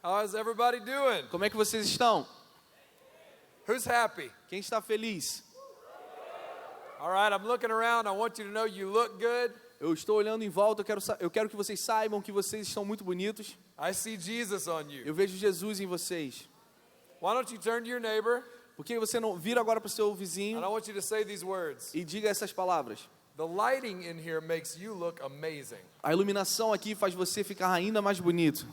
How's everybody doing? Como é que vocês estão? Who's happy? Quem está feliz? All right, I'm looking around. I want you to know you look good. Eu estou olhando em volta, eu quero que vocês saibam que vocês estão muito bonitos. I see Jesus on you. Eu vejo Jesus em vocês. Why don't you turn to your neighbor? Por que você não vira agora para o seu And vizinho I want you to say these words. e diga essas palavras? The lighting in here makes you look amazing. A iluminação aqui faz você ficar ainda mais bonito.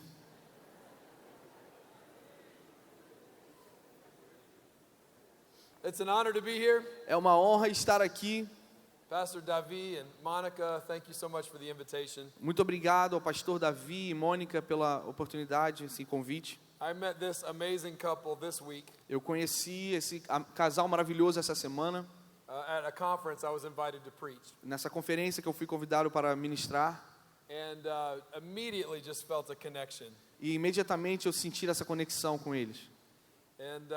It's an honor to be here. É uma honra estar aqui. Pastor Davi and Monica, thank you so much for the invitation. Muito obrigado ao pastor Davi e Mônica pela oportunidade, esse convite. I met this amazing couple this week Eu conheci esse casal maravilhoso essa semana, at a conference I was invited to preach. nessa conferência que eu fui convidado para ministrar. And immediately just felt a connection. E imediatamente eu senti essa conexão com eles. And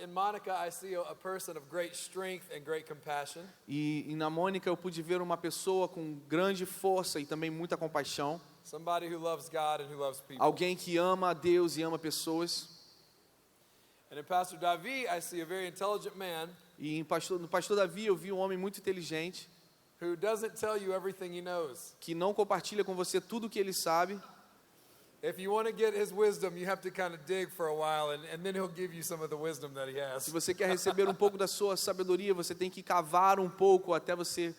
in Monica, I see a person of great strength and great compassion. E na Mônica eu pude ver uma pessoa com grande força e também muita compaixão. Somebody who loves God and who loves people. Alguém que ama a Deus e ama pessoas. And in Pastor Davi, I see a very intelligent man E no pastor Davi eu vi um homem muito inteligente, who doesn't tell you everything he knows. que não compartilha com você tudo o que ele sabe. If you want to get his wisdom, you have to kind of dig for a while, and then he'll give you some of the wisdom that he has. Se você quer receber um pouco da sua sabedoria, você tem que cavar um pouco até você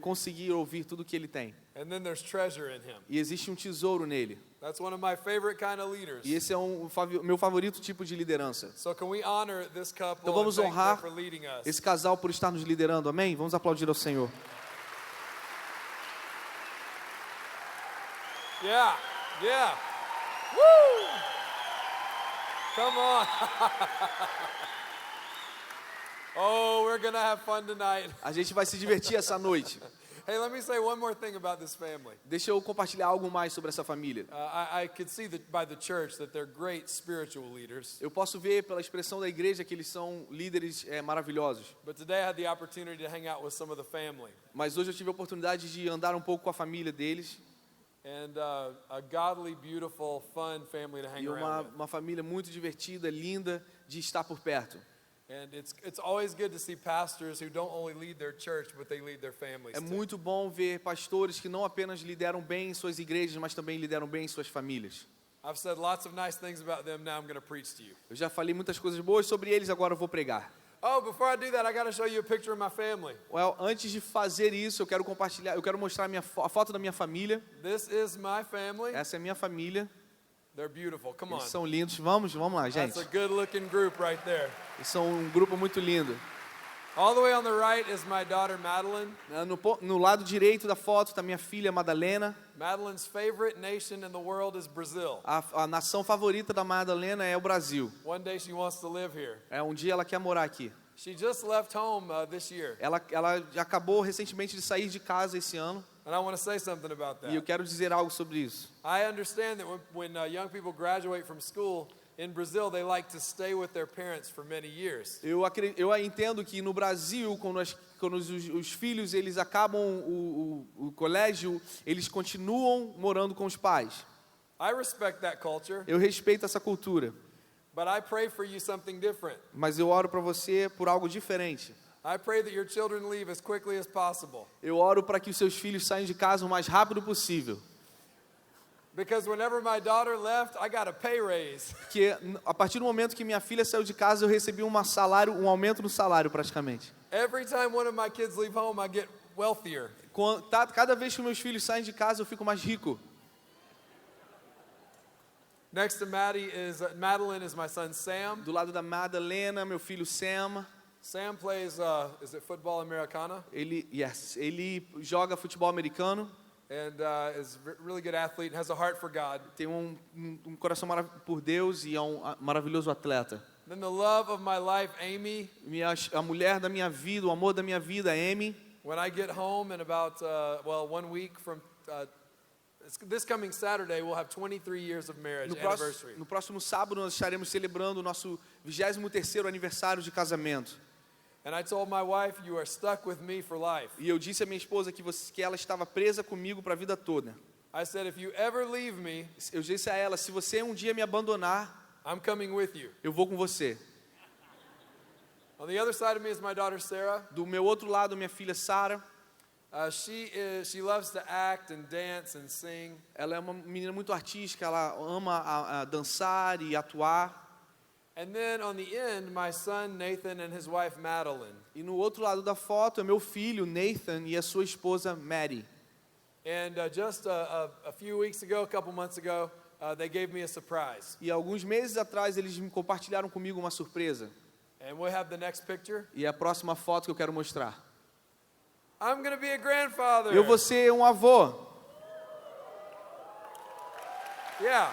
conseguir ouvir tudo o que ele tem. And then there's treasure in him. E existe um tesouro nele. That's one of my favorite kind of leaders. E esse é meu favorito tipo de liderança. So can we honor this couple Então vamos and thank honrar them for leading us? esse casal por estar nos liderando, amém? Vamos aplaudir ao Senhor. Yeah, yeah. Woo! Come on. Oh, we're going to have fun tonight. A gente vai se divertir essa noite. Hey, let me say one more thing about this family. Deixa eu compartilhar algo mais sobre essa família. I could see that by the church that they're great spiritual leaders. Eu posso ver pela expressão da igreja que eles são líderes maravilhosos. But today I had the opportunity to hang out with some of the family. Mas hoje eu tive a oportunidade de andar um pouco com a família deles. And a godly, beautiful, fun family to hang E around with. uma família muito divertida, linda de estar por perto. And it's always good to see pastors who don't only lead their church, but they lead their families É too. muito bom ver pastores que não apenas lideram bem em suas igrejas, mas também lideram bem em suas famílias. I've said lots of nice things about them. Now I'm going to preach to you. Eu já falei muitas coisas boas sobre eles, agora eu vou pregar. Oh, before I do that, I got to show you a picture of my family. Well, antes de fazer isso, eu quero mostrar a foto da minha família. This is my family. Essa é a minha família. They're beautiful. Come on. Eles são lindos. Vamos lá, gente. That's a good-looking group right there. Eles são um grupo muito lindo. All the way on the right is my daughter Madeline. No lado direito da foto está minha filha Madalena. Madeline's favorite nation in the world is Brazil. A nação favorita da Madalena é o Brasil. One day she wants to live here. Um dia ela quer morar aqui. She just left home this year. Ela acabou recentemente de sair de casa esse ano. And I want to say something about that. E eu quero dizer algo sobre isso. I understand that when young people graduate from school in Brazil, they like to stay with their parents for many years. Eu entendo que no Brasil, quando os filhos eles acabam o colégio, eles continuam morando com os pais. I respect that culture, Eu respeito essa cultura, but I pray for you something different. mas eu oro para você por algo diferente. I pray that your children leave as quickly as possible. Eu oro para que os seus filhos saiam de casa o mais rápido possível. Because whenever my daughter left, I got a pay raise. Porque a partir do momento que minha filha saiu de casa, eu recebi um aumento no salário praticamente. Every time one of my kids leave home, I get wealthier. Cada vez que meus filhos saem de casa, eu fico mais rico. Next to Madeline is my son Sam. Do lado da Madalena, meu filho Sam. Sam plays, is it football americana? Ele joga futebol americano. And is a really good athlete and has a heart for God. Tem coração por Deus e é um maravilhoso atleta. Then the love of my life, Amy. A mulher da minha vida, o amor da minha vida, Amy. When I get home in about 1 week from this coming Saturday, we'll have 23 years of marriage anniversary. No próximo sábado nós estaremos celebrando o nosso 23º aniversário de casamento. And I told my wife, you are stuck with me for life. E eu disse à minha esposa que ela estava presa comigo para a vida toda. I said, if you ever leave me, Eu disse a ela, se você um dia me abandonar, I'm coming with you. eu vou com você. On the other side of me is my daughter Sarah. Do meu outro lado, minha filha Sara. She loves to act and dance and sing. Ela é uma menina muito artística, ela ama a dançar e atuar. And then on the end, my son Nathan and his wife Madeline. E no outro lado da foto é meu filho Nathan e a sua esposa Mary. And just a few weeks ago, a couple months ago, they gave me a surprise. E alguns meses atrás eles me compartilharam comigo uma surpresa. And we'll have the next picture. E a próxima foto que eu quero mostrar. I'm going to be a grandfather. Eu vou ser um avô. Yeah.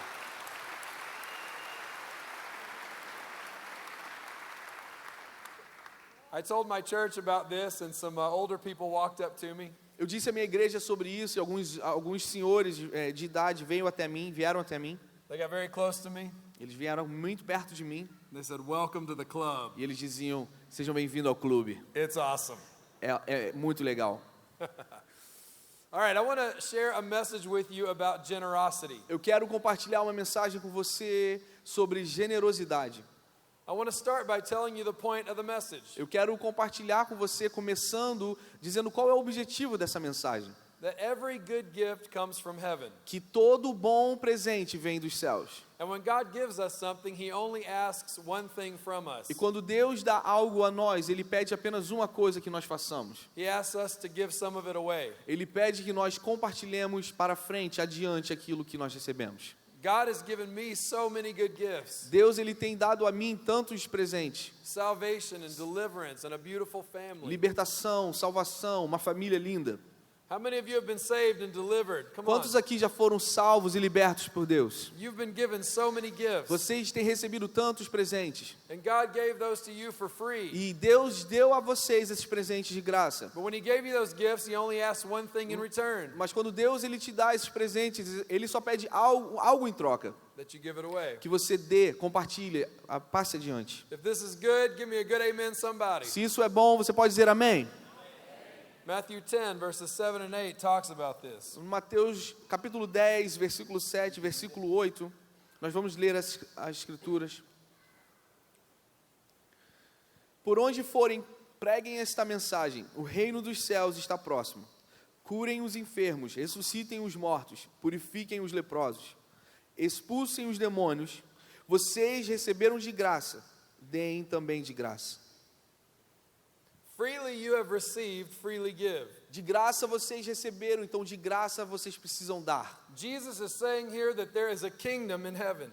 I told my church about this, and some older people walked up to me. Eu disse à minha igreja sobre isso e alguns senhores de idade vieram até mim. They got very close to me. Eles vieram muito perto de mim They said, "Welcome to the club. e eles diziam, sejam bem-vindos ao clube. It's awesome." É muito legal. All right, I want to share a message with you about generosity. Eu quero compartilhar uma mensagem com você sobre generosidade. I want to start by telling you the point of the message. Eu quero compartilhar com você, começando, dizendo qual é o objetivo dessa mensagem. That every good gift comes from heaven. Que todo bom presente vem dos céus. And when God gives us something, He only asks one thing from us. E quando Deus dá algo a nós, Ele pede apenas uma coisa que nós façamos. He asks us to give some of it away. Ele pede que nós compartilhemos para frente, adiante, aquilo que nós recebemos. God has given me so many good gifts. Deus, Ele tem dado a mim tantos presentes. Salvation and deliverance and a beautiful family. Libertação, salvação, uma família linda. How many of you have been saved and delivered? Come on. Quantos aqui já foram salvos e libertos por Deus? You've been given so many gifts. Vocês têm recebido tantos presentes. And God gave those to you for free. E Deus deu a vocês esses presentes de graça. But when He gave you those gifts, He only asked one thing in return. Mas quando Deus Ele te dá esses presentes, Ele só pede algo em troca. That you give it away. Que você dê, compartilhe, passe adiante. If this is good, give me a good amen, somebody. Se isso é bom, você pode dizer amém. Matthew 10, verses 7 and 8 talks about this. Mateus capítulo 10, versículo 7, versículo 8, nós vamos ler as escrituras. Por onde forem, preguem esta mensagem: o reino dos céus está próximo. Curem os enfermos, ressuscitem os mortos, purifiquem os leprosos, expulsem os demônios. Vocês receberam de graça, deem também de graça. Freely you have received, freely give. De graça vocês receberam, então de graça vocês precisam dar. Jesus is saying here that there is a kingdom in heaven.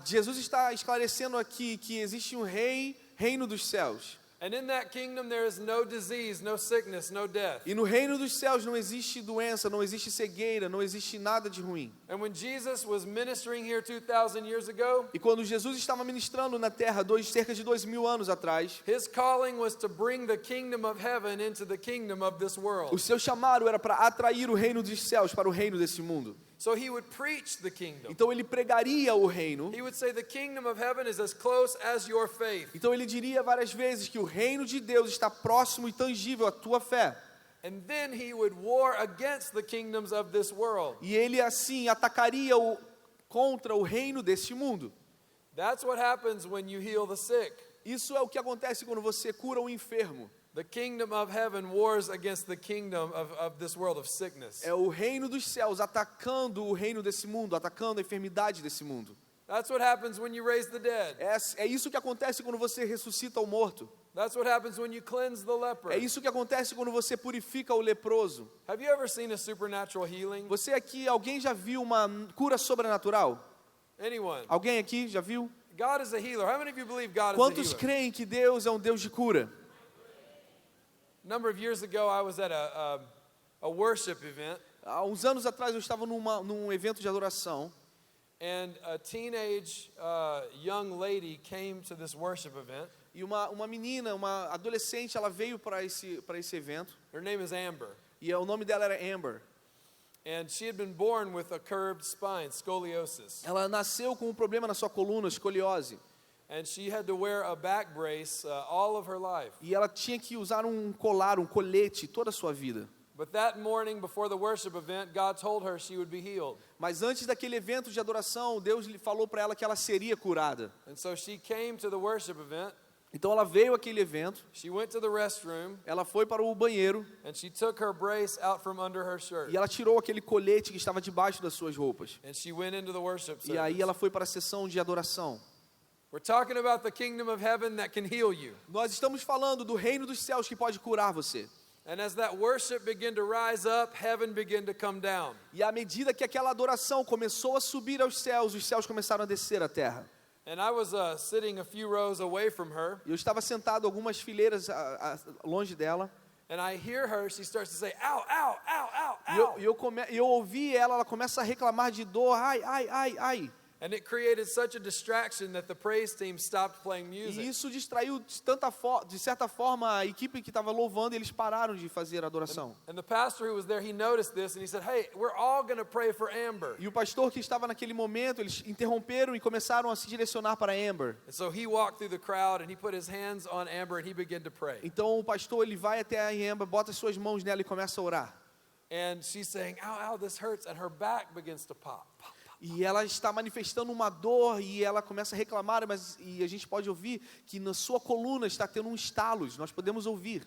Jesus está esclarecendo aqui que existe um reino dos céus. And in that kingdom there is no disease, no sickness, no death. E no reino dos céus não existe doença, não existe cegueira, não existe nada de ruim. And when Jesus was ministering here 2,000 years ago, E quando Jesus estava ministrando na terra cerca de 2000 anos atrás, His calling was to bring the kingdom of heaven into the kingdom of this o world. seu chamado era para atrair o reino dos céus para o reino desse mundo. So He would preach the kingdom. Então ele pregaria o reino. He would say the kingdom of heaven is as close as your faith. Então ele diria várias vezes que o reino de Deus está próximo e tangível à tua fé. And then He would war against the kingdoms of this world. E ele assim atacaria contra o reino deste mundo. That's what happens when you heal the sick. Isso é o que acontece quando você cura um enfermo. The kingdom of heaven wars against the kingdom of this world of sickness. É o reino dos céus atacando o reino desse mundo, atacando a enfermidade desse mundo. That's what happens when you raise the dead. É isso que acontece quando você ressuscita o morto. That's what happens when you cleanse the leper. É isso que acontece quando você purifica o leproso. Have you ever seen a supernatural healing? Você aqui, alguém já viu uma cura sobrenatural? Anyone? Alguém aqui já viu? God is a healer. How many of you believe God is a Quantos healer? creem que Deus é um Deus de cura? A number of years ago, I was at a worship event, Há uns anos atrás eu estava num evento de adoração. and a teenage young lady came to this worship event. E uma menina, uma adolescente, ela veio para esse evento. Her name is Amber, E o nome dela era Amber. and she had been born with a curved spine, scoliosis, Ela nasceu com um problema na sua coluna, escoliose. and she had to wear a back brace all of her life. E ela tinha que usar um colar, um colete toda a sua vida. But that morning before the worship event, God told her she would be healed. Mas antes daquele evento de adoração, Deus lhe falou para ela que ela seria curada. And so she came to the worship event. Então ela veio àquele evento, She went to the restroom ela foi para o banheiro and she took her brace out from under her shirt. e ela tirou aquele colete que estava debaixo das suas roupas. And she went into the worship E aí service. ela foi para a sessão de adoração. We're talking about the kingdom of heaven that can heal you. Nós estamos falando do reino dos céus que pode curar você. And as that worship began to rise up, heaven began to come down. E à medida que aquela adoração começou a subir aos céus, os céus começaram a descer à terra. And I was sitting a few rows away from her, E eu estava sentado algumas fileiras longe dela. and I hear her, she starts to say, ow, ow, ow, ow, E ow. eu ouvi ela começa a reclamar de dor. Ai, ai, ai, ai. And it created such a distraction that the praise team stopped playing E music. isso distraiu de certa forma a equipe que estava louvando, eles pararam de fazer a adoração. And the pastor who was there, he noticed this and he said, hey, we're all going to pray for Amber. E o pastor que estava naquele momento, eles interromperam e começaram a se direcionar para Amber. And so he walked through the crowd and he put his hands on Amber and he began to pray. Então o pastor ele vai até a Amber, bota as suas mãos nela e começa a orar. And she's saying, ow, ow, this hurts. And her back begins to pop. Pop. E ela está manifestando uma dor e ela começa a reclamar, e a gente pode ouvir que na sua coluna está tendo estalos, nós podemos ouvir.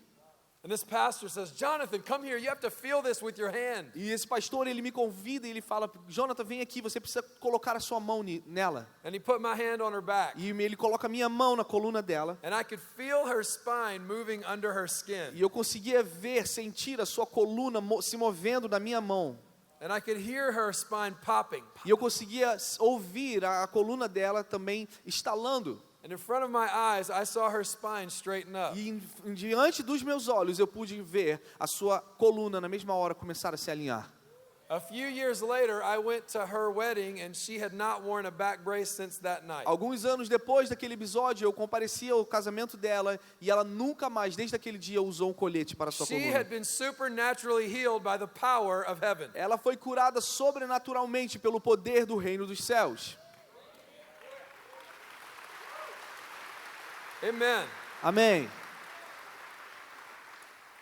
And this pastor says, Jonathan, come here. You have to feel this with your hand. E esse pastor, ele me convida e ele fala, Jonathan, vem aqui, você precisa colocar a sua mão nela. And he put my hand on her back. E ele coloca a minha mão na coluna dela. And I could feel her spine moving under her skin. E eu conseguia ver, sentir a sua coluna se movendo na minha mão. And I could hear her spine popping. E eu conseguia ouvir a coluna dela também estalando. And in front of my eyes, I saw her spine straighten up. E diante dos meus olhos eu pude ver a sua coluna na mesma hora começar a se alinhar. A few years later, I went to her wedding and she had not worn a back brace since that night. Alguns anos depois daquele episódio, eu compareci ao casamento dela e ela nunca mais, desde aquele dia, usou um colete para a sua She coluna. had been supernaturally healed by the power of heaven. Ela foi curada sobrenaturalmente pelo poder do reino dos céus. Amen. Amém.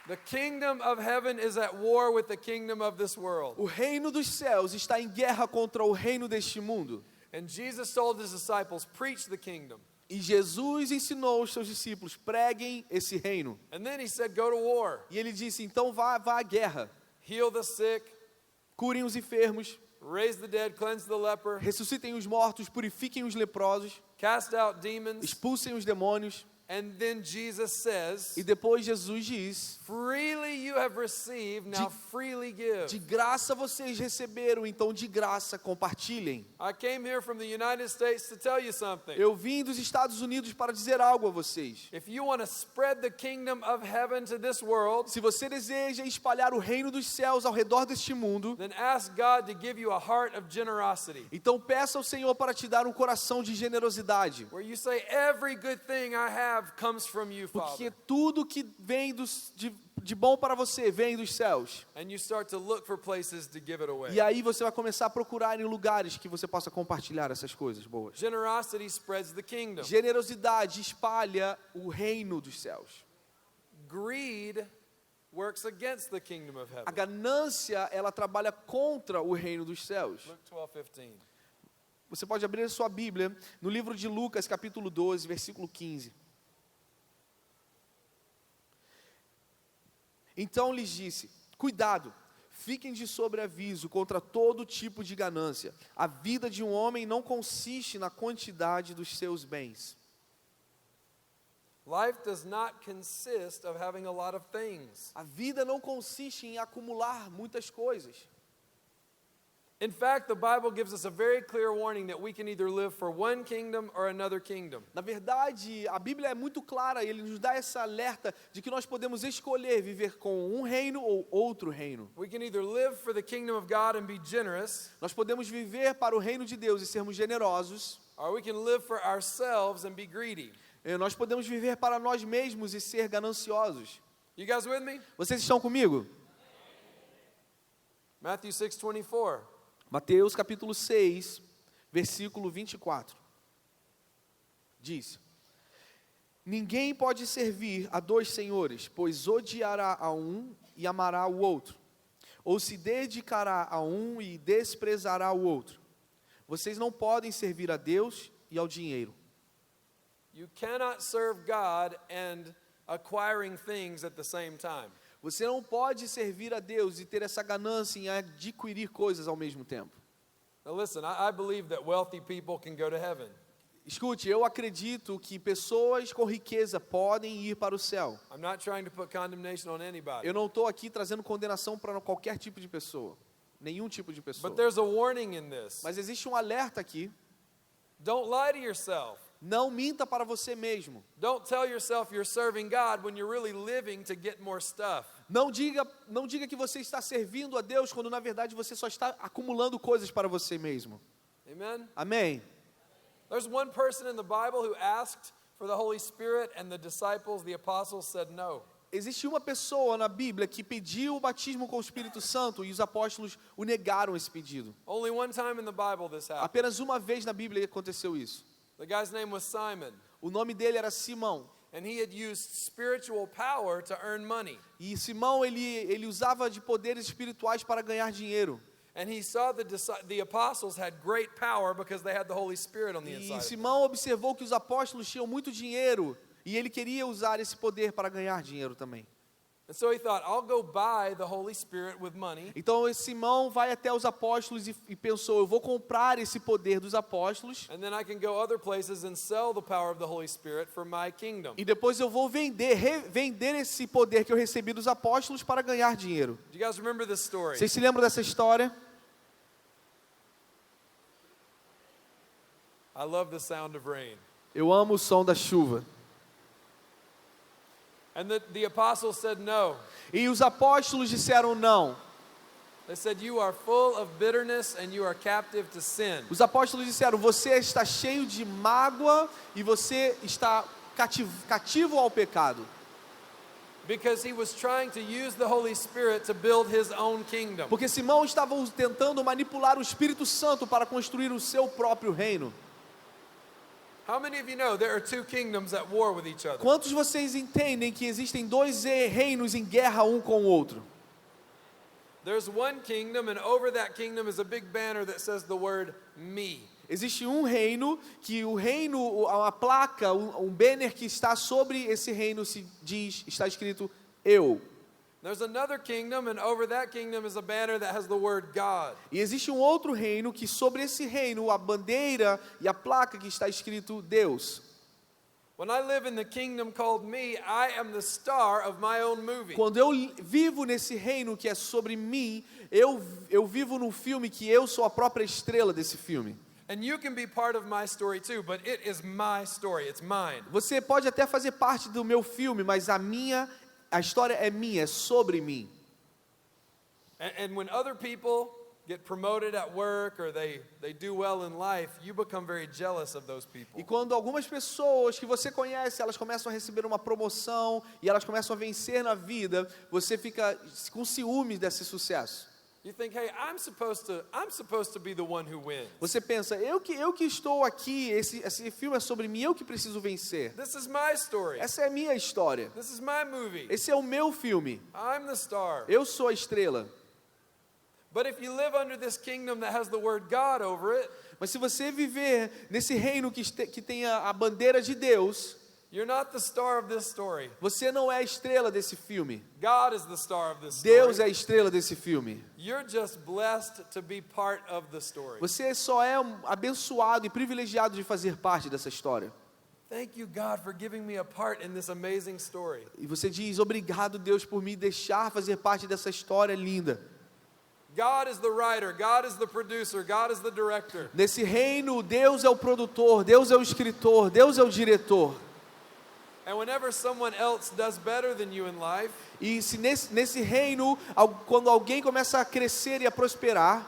The kingdom of heaven is at war with the kingdom of this world. O reino dos céus está em guerra contra o reino deste mundo. And Jesus told his disciples, preach the kingdom. E Jesus ensinou os seus discípulos, preguem esse reino. And then he said, go to war. E ele disse, então vá à guerra. Heal the sick, Curem os enfermos, raise the dead, cleanse the leper, ressuscitem os mortos, purifiquem os leprosos, cast out demons. expulsem os demônios. And then Jesus says, E depois Jesus diz, freely you have received, now freely give. de graça vocês receberam, então de graça compartilhem. I came here from the United States to tell you something. Eu vim dos Estados Unidos para dizer algo a vocês. If you want to spread the kingdom of heaven to this world, Se você deseja espalhar o reino dos céus ao redor deste mundo, then ask God to give you a heart of generosity. então peça ao Senhor para te dar um coração de generosidade. Where you say, every good thing I have comes from you, Porque Father. tudo que vem de bom para você vem dos céus. And you start to look for places to give it away. E aí você vai começar a procurar em lugares que você possa compartilhar essas coisas boas. Generosity spreads the kingdom. Generosidade espalha o reino dos céus. Greed works against the kingdom of A heaven. ganância, ela trabalha contra o reino dos céus. Luke 12:15. Você pode abrir a sua Bíblia no livro de Lucas, capítulo 12, versículo 15. Então lhes disse, cuidado, fiquem de sobreaviso contra todo tipo de ganância. A vida de um homem não consiste na quantidade dos seus bens. Life does not consist of having a lot of things. A vida não consiste em acumular muitas coisas. In fact, the Bible gives us a very clear warning that we can either live for one kingdom or another kingdom. Na verdade, a Bíblia é muito clara, ele nos dá essa alerta de que nós podemos escolher viver com um reino ou outro reino. We can either live for the kingdom of God and be generous, Nós podemos viver para o reino de Deus e sermos generosos, or we can live for ourselves and be greedy. nós podemos viver para nós mesmos e ser gananciosos. You guys with me? Vocês estão comigo? Matthew 6:24. Mateus capítulo 6, versículo 24. Diz: Ninguém pode servir a dois senhores, pois odiará a um e amará o outro, ou se dedicará a um e desprezará o outro. Vocês não podem servir a Deus e ao dinheiro. You cannot serve God and acquiring things at the same time. Você não pode servir a Deus e ter essa ganância em adquirir coisas ao mesmo tempo. Now listen, I believe that wealthy people can go to heaven. Escute, eu acredito que pessoas com riqueza podem ir para o céu. I'm not trying to put condemnation on anybody. Eu não estou aqui trazendo condenação para qualquer tipo de pessoa. Nenhum tipo de pessoa. But there's a warning in this. Mas existe um alerta aqui. Don't lie to yourself. Não minta para você mesmo. Don't tell yourself you're serving God when you're really living to get more stuff. Não diga que você está servindo a Deus quando na verdade você só está acumulando coisas para você mesmo. Amen? Amém? There's one person in the Bible who asked for the Holy Spirit and the disciples, the apostles, said no. Existe uma pessoa na Bíblia que pediu o batismo com o Espírito Santo e os apóstolos o negaram esse pedido. Only one time in the Bible this happened. Apenas uma vez na Bíblia aconteceu isso. The guy's name was Simon, O nome dele era Simão. and he had used spiritual power to earn money. E Simão, ele usava de poderes espirituais para ganhar dinheiro. And he saw the apostles had great power because they had the Holy Spirit on the E inside of them. Simão observou que os apóstolos tinham muito dinheiro e ele queria usar esse poder para ganhar dinheiro também. And so he thought, I'll go buy the Holy Spirit with money, Então Simão vai até os apóstolos e pensou, eu vou comprar esse poder dos apóstolos and then I can go other places and sell the power of the Holy Spirit for my kingdom. e depois eu vou revender esse poder que eu recebi dos apóstolos para ganhar dinheiro. Do you guys remember this story? Vocês se lembram dessa história? I love the sound of rain. Eu amo o som da chuva. And the apostles said no. E os apóstolos disseram não. They said, you are full of bitterness and you are captive to sin. Os apóstolos disseram, você está cheio de mágoa e você está cativo ao pecado. Because he was trying to use the Holy Spirit to build his own kingdom. Porque Simão estava tentando manipular o Espírito Santo para construir o seu próprio reino. How many of you know there are two kingdoms at war with each other? Quantos de vocês entendem que existem dois reinos em guerra um com o outro? There's one kingdom, and over that kingdom is a big banner that says the word me. Existe um reino, que o reino, uma placa, um banner que está sobre esse reino está escrito eu. There's another kingdom, and over that kingdom is a banner that has the word God. E existe um outro reino que sobre esse reino, a bandeira e a placa que está escrito Deus. When I live in the kingdom called me, I am the star of my own movie. Quando eu vivo nesse reino que é sobre mim, eu vivo num filme que eu sou a própria estrela desse filme. And you can be part of my story too, but it is my story, it's mine. Você pode até fazer parte do meu filme, mas a história é minha, é sobre mim. And when other people get promoted at work or they do well in life, you become very jealous of those people. E quando algumas pessoas que você conhece, elas começam a receber uma promoção e elas começam a vencer na vida, você fica com ciúmes desse sucesso. You think, hey, I'm supposed to be the one who wins. Você pensa, eu que estou aqui, esse filme é sobre mim, eu que preciso vencer. This is my story. Essa é a minha história. This is my movie. Esse é o meu filme. I'm the star. Eu sou a estrela. But if you live under this kingdom that has the word God over it, Mas se você viver nesse reino que tem a bandeira de Deus, you're not the star of this story. você não é a estrela desse filme. God is the star of this story. Deus é a estrela desse filme. You're just blessed to be part of the story. Você só é abençoado e privilegiado de fazer parte dessa história. Thank you, God, for giving me a part in this amazing story. E você diz, obrigado Deus por me deixar fazer parte dessa história linda. God is the writer, God is the producer, God is the director. Nesse reino, Deus é o produtor, Deus é o escritor, Deus é o diretor. And whenever someone else does better than you in life, E se nesse reino, quando alguém começa a crescer e a prosperar,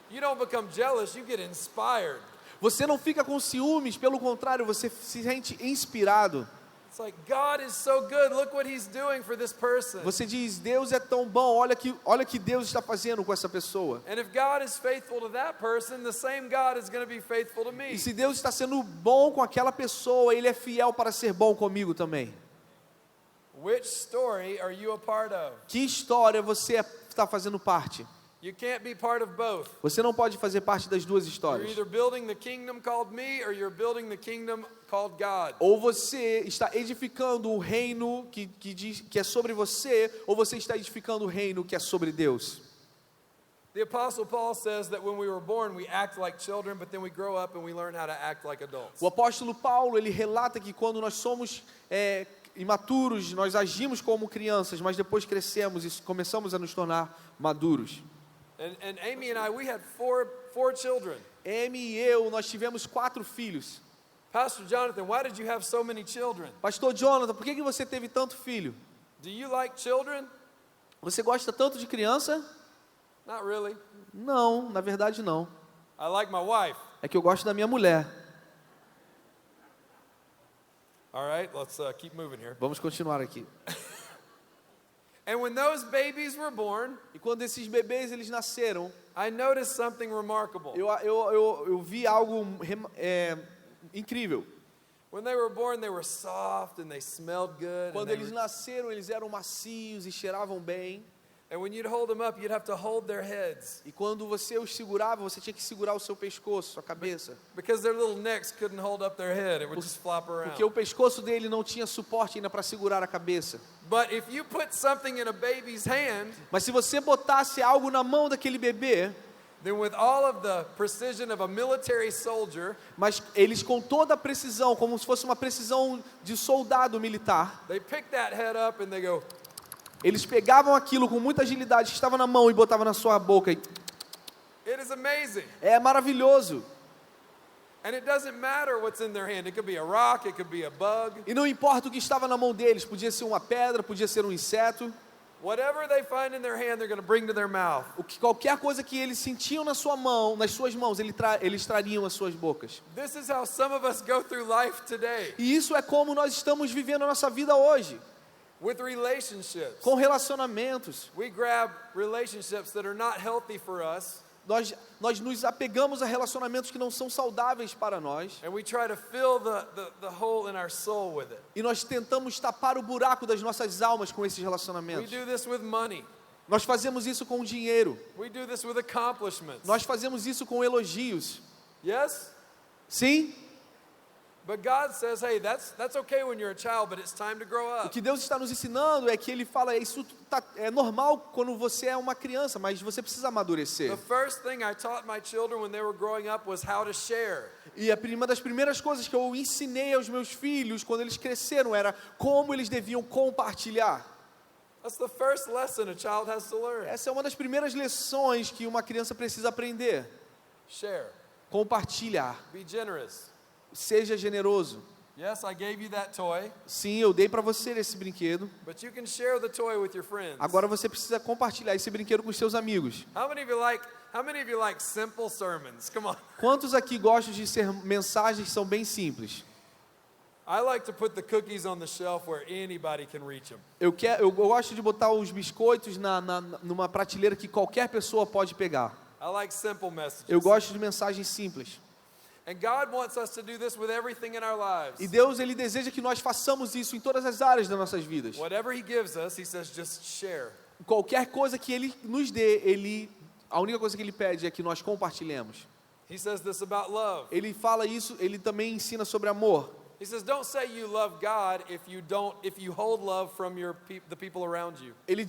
you don't become jealous, you get inspired. você não fica com ciúmes, pelo contrário, você se sente inspirado. It's like, God is so good, look what he's doing for this person. Você diz, Deus é tão bom, olha que Deus está fazendo com essa pessoa. And if God is faithful to that person, the same God is going to be faithful to E me. se Deus está sendo bom com aquela pessoa, Ele é fiel para ser bom comigo também. Which story are you a part of? Que história você está fazendo parte. You can't be part of both. Você não pode fazer parte das duas You're histórias. either building the kingdom called me or you're building the kingdom called God. Ou você está edificando o reino que é sobre você, ou você está edificando o reino que é sobre Deus. The Apostle Paul says that when we were born, we act like children, but then we grow up and we learn how to act like adults. O apóstolo Paulo, ele relata que quando nós somos imaturos, nós agimos como crianças, mas depois crescemos e começamos a nos tornar maduros. And Amy and I, we had four children. Amy e eu, nós tivemos 4 filhos. Pastor Jonathan, why did you have so many children? Pastor Jonathan, por que você teve tanto filho? Do you like children? Você gosta tanto de criança? Not really. Não, na verdade não. I like my wife. É que eu gosto da minha mulher. All right, let's keep moving here. Vamos continuar aqui. And when those babies were born, E quando esses bebês eles nasceram, I noticed something remarkable. eu vi algo incrível. When they were born, they were soft and they smelled good. Quando eles nasceram, eles eram macios e cheiravam bem. And when you'd hold them up, you'd have to hold their heads E quando você os segurava, você tinha que segurar o seu pescoço, sua cabeça. because their little necks couldn't hold up their head. It would just flop around. Porque o pescoço dele não tinha suporte ainda para segurar a cabeça. But if you put something in a baby's hand, Mas se você botasse algo na mão daquele bebê, then with all of the precision of a military soldier, mas eles com toda a precisão, como se fosse uma precisão de soldado militar, they pick that head up and they go, eles pegavam aquilo com muita agilidade que estava na mão e botavam na sua boca. it is amazing. É maravilhoso. And it doesn't matter what's in their hand. It could be a rock, it could be a bug. E não importa o que estava na mão deles, podia ser uma pedra, podia ser um inseto. Whatever they find in their hand, they're going to bring to their mouth. Qualquer coisa que eles sentiam na sua mão, nas suas mãos, eles trariam às suas bocas. This is how some of us go through life today E isso é como nós estamos vivendo a nossa vida hoje, with relationships. com relacionamentos. We grab relationships that are not healthy for us, Nós nos apegamos a relacionamentos que não são saudáveis para nós. and we try to fill the hole in our soul with it. E nós tentamos tapar o buraco das nossas almas com esses We relacionamentos. do this with money. Nós fazemos isso com dinheiro. We do this with accomplishments. Nós fazemos isso com elogios. Yes? Sim, But God says, hey, that's okay when you're a child, but it's time to grow o up. que Deus está nos ensinando é que Ele fala, isso é normal quando você é uma criança, mas você precisa amadurecer. The first thing I taught my children when they were growing up was how to share. E uma das primeiras coisas que eu ensinei aos meus filhos quando eles cresceram era como eles deviam compartilhar. That's the first lesson a child has to learn. Essa é uma das primeiras lições que uma criança precisa aprender. Share. Compartilhar. Be generous. Seja generoso. Yes, I gave you that toy, Sim, eu dei para você esse brinquedo. but you can share the toy with your friends. Agora você precisa compartilhar esse brinquedo com os seus amigos. How many of you like simple sermons? Come on. Quantos aqui gostam de ser mensagens que são bem simples? I like to put the cookies on the shelf where anybody can reach them. Eu gosto de botar os biscoitos numa prateleira que qualquer pessoa pode pegar. I like simple messages. Eu gosto de mensagens simples. And God wants us to do this with everything in our lives. E Deus, Ele deseja que nós façamos isso em todas as áreas das nossas vidas. Whatever He gives us, He says, just share. Qualquer coisa que Ele nos dê, a única coisa que Ele pede é que nós compartilhemos. He says this about love. Ele fala isso, Ele também ensina sobre amor. He says, don't say you love God if you hold love from the people around you. Ele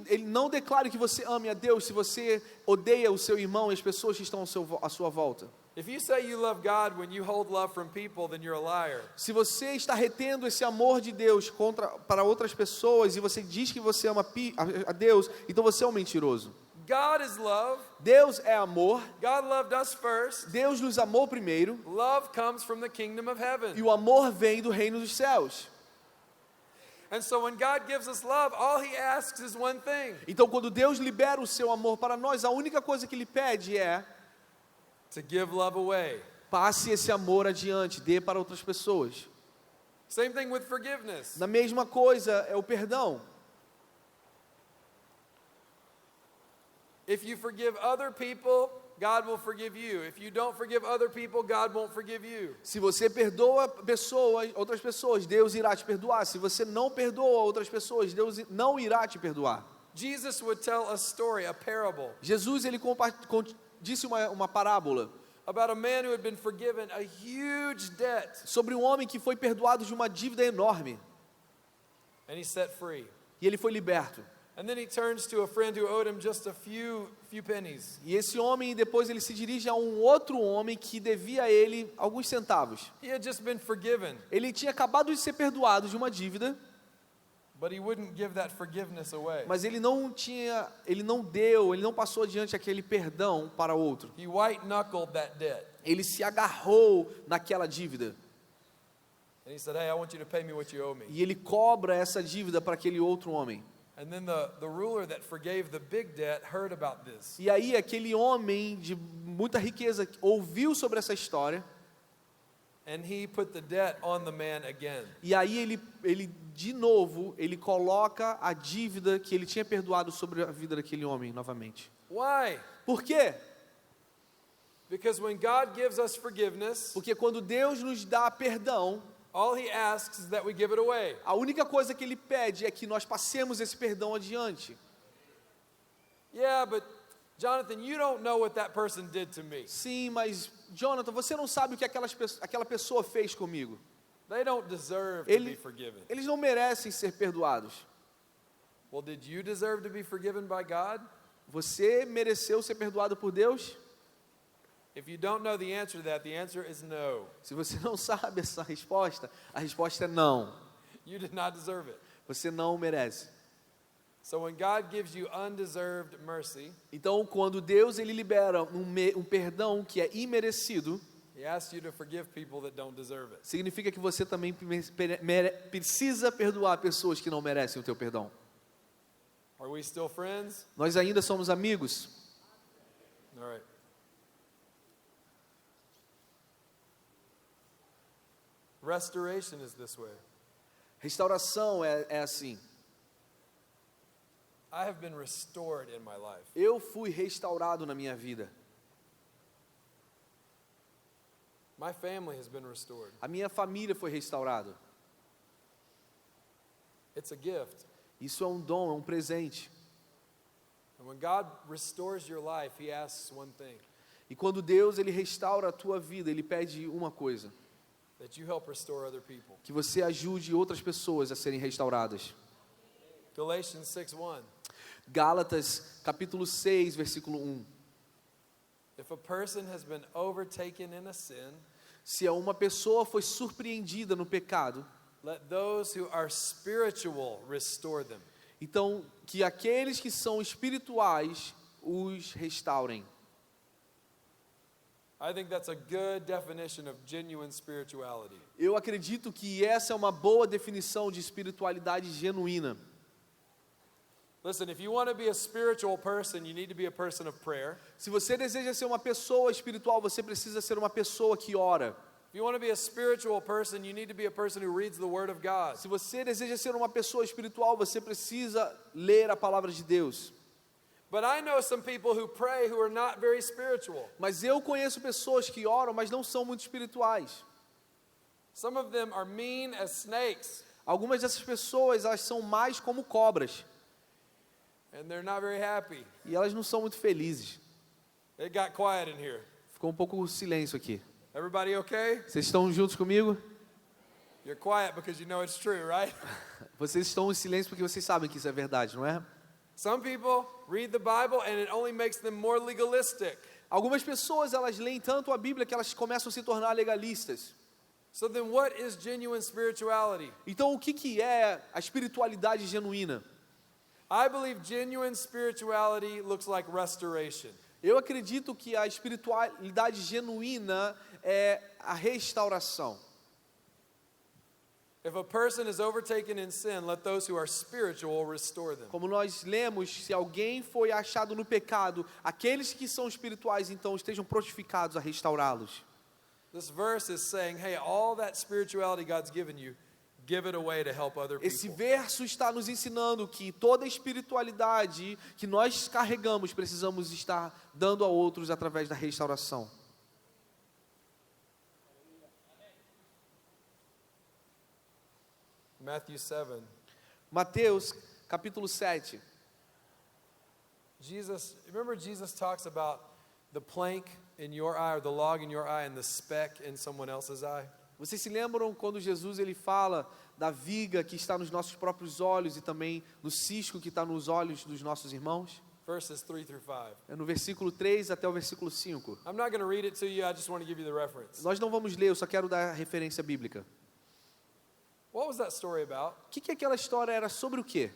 ele não declare que você ame a Deus se você odeia o seu irmão e as pessoas que estão à sua volta. If you say you love God when you hold love from people, then you're a liar. Se você está retendo esse amor de Deus para outras pessoas e você diz que você ama a Deus, então você é um mentiroso. God is love. Deus é amor. God loved us first. Deus nos amou primeiro. Love comes from the kingdom of heaven. E o amor vem do reino dos céus. And so when God gives us love, all He asks is one thing. Então, quando Deus libera o seu amor para nós, a única coisa que Ele pede é: To give love away. passe esse amor adiante, dê para outras pessoas. Same thing with forgiveness. Na mesma coisa é o perdão. If you forgive other people, God will forgive you. If you don't forgive other people, God won't forgive you. Se você perdoa outras pessoas, Deus irá te perdoar. Se você não perdoa outras pessoas, Deus não irá te perdoar. Jesus would tell a story, a parable, Jesus ele disse uma parábola about a man who had been forgiven a huge debt, sobre um homem que foi perdoado de uma dívida enorme and he's set free. e ele foi liberto. And then he turns to a friend who owed him just a few pennies. E esse homem depois ele se dirige a um outro homem que devia a ele alguns centavos. He had just been forgiven, Ele tinha acabado de ser perdoado de uma dívida, but he wouldn't give that forgiveness away. mas ele não passou adiante aquele perdão para outro. He white-knuckled that debt. Ele se agarrou naquela dívida And he said, hey, I want you to pay me what you owe me. e ele cobra essa dívida para aquele outro homem. And then the ruler that forgave the big debt heard about this. E aí aquele homem de muita riqueza ouviu sobre essa história. And he put the debt on the man again. E aí ele de novo, ele coloca a dívida que ele tinha perdoado sobre a vida daquele homem novamente. Why? Por quê? Because when God gives us forgiveness, Porque quando Deus nos dá perdão, all he asks is that we give it away. a única coisa que ele pede é que nós passemos esse perdão adiante. Yeah, but Jonathan, you don't know what that person did to me. Sim, mas Jonathan, você não sabe o que aquela pessoa fez comigo. They don't deserve to be forgiven. Eles não merecem ser perdoados. Well, did you deserve to be forgiven by God? Você mereceu ser perdoado por Deus? If you don't know the answer to that, the answer is no. Se você não sabe essa resposta, a resposta é não. You did not deserve it. Você não merece. So when God gives you undeserved mercy, Então, quando Deus ele libera um perdão que é imerecido, he asks you to forgive people that don't deserve it. significa que você também precisa perdoar pessoas que não merecem o teu perdão. Are we still friends? Nós ainda somos amigos? All right. Restoration is this way. Restauração é assim. I have been restored in my life. Eu fui restaurado na minha vida. My family has been restored. A minha família foi restaurada. It's a gift. Isso é um dom, é um presente. And when God restores your life, he asks one thing, E quando Deus ele restaura a tua vida, ele pede uma coisa: that you help restore other people. que você ajude outras pessoas a serem restauradas. Galatians 6:1. Gálatas capítulo 6, versículo 1. If a person has been overtaken in a sin, Se uma pessoa foi surpreendida no pecado, let those who are spiritual restore them. então que aqueles que são espirituais os restaurem. I think that's a good definition of genuine spirituality. Eu acredito que essa é uma boa definição de espiritualidade genuína. Listen, if you want to be a spiritual person, you need to be a person of prayer. Se você deseja ser uma pessoa espiritual, você precisa ser uma pessoa que ora. If you want to be a spiritual person, you need to be a person who reads the Word of God. Se você deseja ser uma pessoa espiritual, você precisa ler a palavra de Deus. But I know some people who pray who are not very spiritual. Mas eu conheço pessoas que oram, mas não são muito espirituais. Some of them are mean as snakes, Algumas dessas pessoas, elas são mais como cobras. and they're not very happy. E elas não são muito felizes. It got quiet in here. Ficou um pouco silêncio aqui. Everybody okay? Vocês estão juntos comigo? You're quiet because you know it's true, right? Vocês estão em silêncio porque vocês sabem que isso é verdade, não é? Some people read the Bible and it only makes them more legalistic. Algumas pessoas, elas leem tanto a Bíblia que elas começam a se tornar legalistas. So then what is genuine spirituality? Então, o que é a espiritualidade genuína? I believe genuine spirituality looks like restoration. Eu acredito que a espiritualidade genuína é a restauração. If a person is overtaken in sin, let those who are spiritual restore them. Como nós lemos, se alguém foi achado no pecado, aqueles que são espirituais, então, estejam prontificados a restaurá-los. This verse is saying, hey, all that spirituality God's given you, give it away to help other Esse people. verso está nos ensinando que toda a espiritualidade que nós carregamos, precisamos estar dando a outros através da restauração. Matthew 7. Mateus, capítulo 7. Remember Jesus talks about the plank in your eye or the log in your eye and the speck in someone else's eye? Vocês se lembram quando Jesus ele fala da viga que está nos nossos próprios olhos e também no cisco que está nos olhos dos nossos irmãos? Verses 3 through 5. É no versículo 3 até o versículo 5. I'm not going to read it to you, I just want to give you the reference. Nós não vamos ler, eu só quero dar a referência bíblica. What was that story about? O que aquela história era sobre o quê?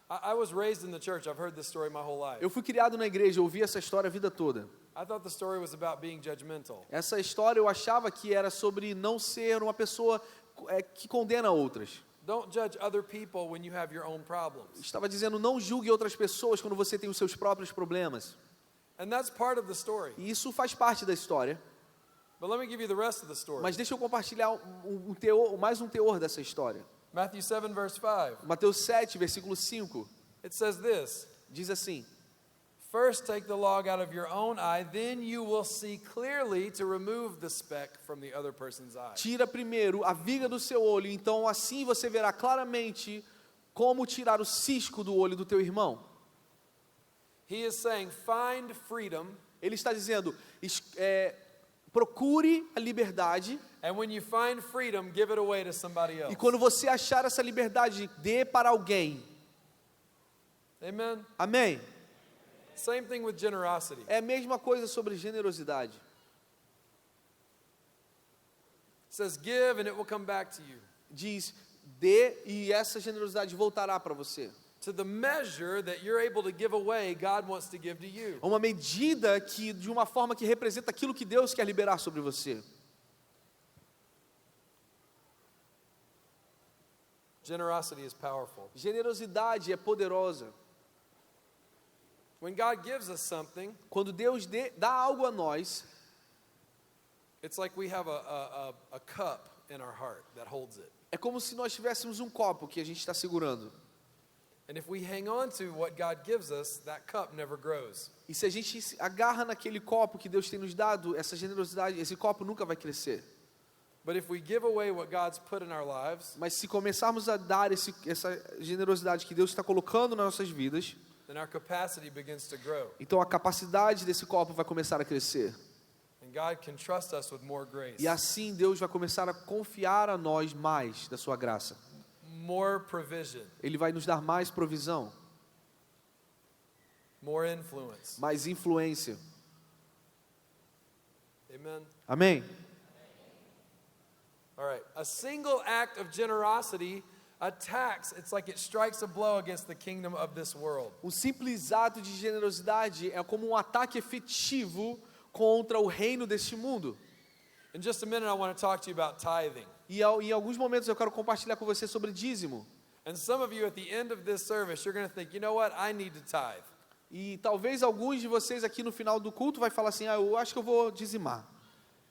I was raised in the church. I've heard this story my whole life. Eu fui criado na igreja, eu ouvi essa história a vida toda. I thought the story was about being judgmental. Essa história eu achava que era sobre não ser uma pessoa que condena outras. Don't judge other people when you have your own problems. Estava dizendo, não julgue outras pessoas quando você tem os seus próprios problemas. And that's part of the story. E isso faz parte da história. But let me give you the rest of the story. Mas deixa eu compartilhar mais um teor dessa história. Matthew 7 verse 5. Mateus 7, versículo 5, It says this: diz assim: First take the log out of your own eye, then you will see clearly to remove the speck from the other person's eye. tira primeiro a viga do seu olho, então assim você verá claramente como tirar o cisco do olho do teu irmão. He is saying, find freedom, Ele está dizendo, procure a liberdade, and when you find freedom, give it away to somebody else. e quando você achar essa liberdade, dê para alguém. Amen? Amém? Same thing with generosity. É a mesma coisa sobre generosidade. It says, give and it will come back to you. Diz, dê e essa generosidade voltará para você. To the measure that you're able to give away, God wants to give to you. Uma medida que, de uma forma que representa aquilo que Deus quer liberar sobre você. Generosity is powerful. Generosidade é poderosa. When God gives us something, Quando Deus dá algo a nós, it's like we have a cup in our heart that holds it. é como se nós tivéssemos um copo que a gente está segurando. And if we hang on to what God gives us, that cup never grows. E se a gente se agarra naquele copo que Deus tem nos dado, essa generosidade, esse copo nunca vai crescer. But if we give away what God's put in our lives, Mas se começarmos a dar essa generosidade que Deus está colocando nas nossas vidas, then our capacity begins to grow. então a capacidade desse copo vai começar a crescer. And God can trust us with more grace, E assim Deus vai começar a confiar a nós mais da sua graça. more provision, Ele vai nos dar mais provisão, more influence. mais influência. Amen? Amém? All right. A single act of generosity attacks, it's like it strikes a blow against the kingdom of this world. Um simples ato de generosidade é como um ataque efetivo contra o reino deste mundo. In just a minute, I want to talk to you about tithing. E em alguns momentos eu quero compartilhar com você sobre dízimo. And some of you at the end of this service, you're going to think, you know what? I need to tithe. E talvez alguns de vocês aqui no final do culto vai falar assim, eu acho que eu vou dizimar.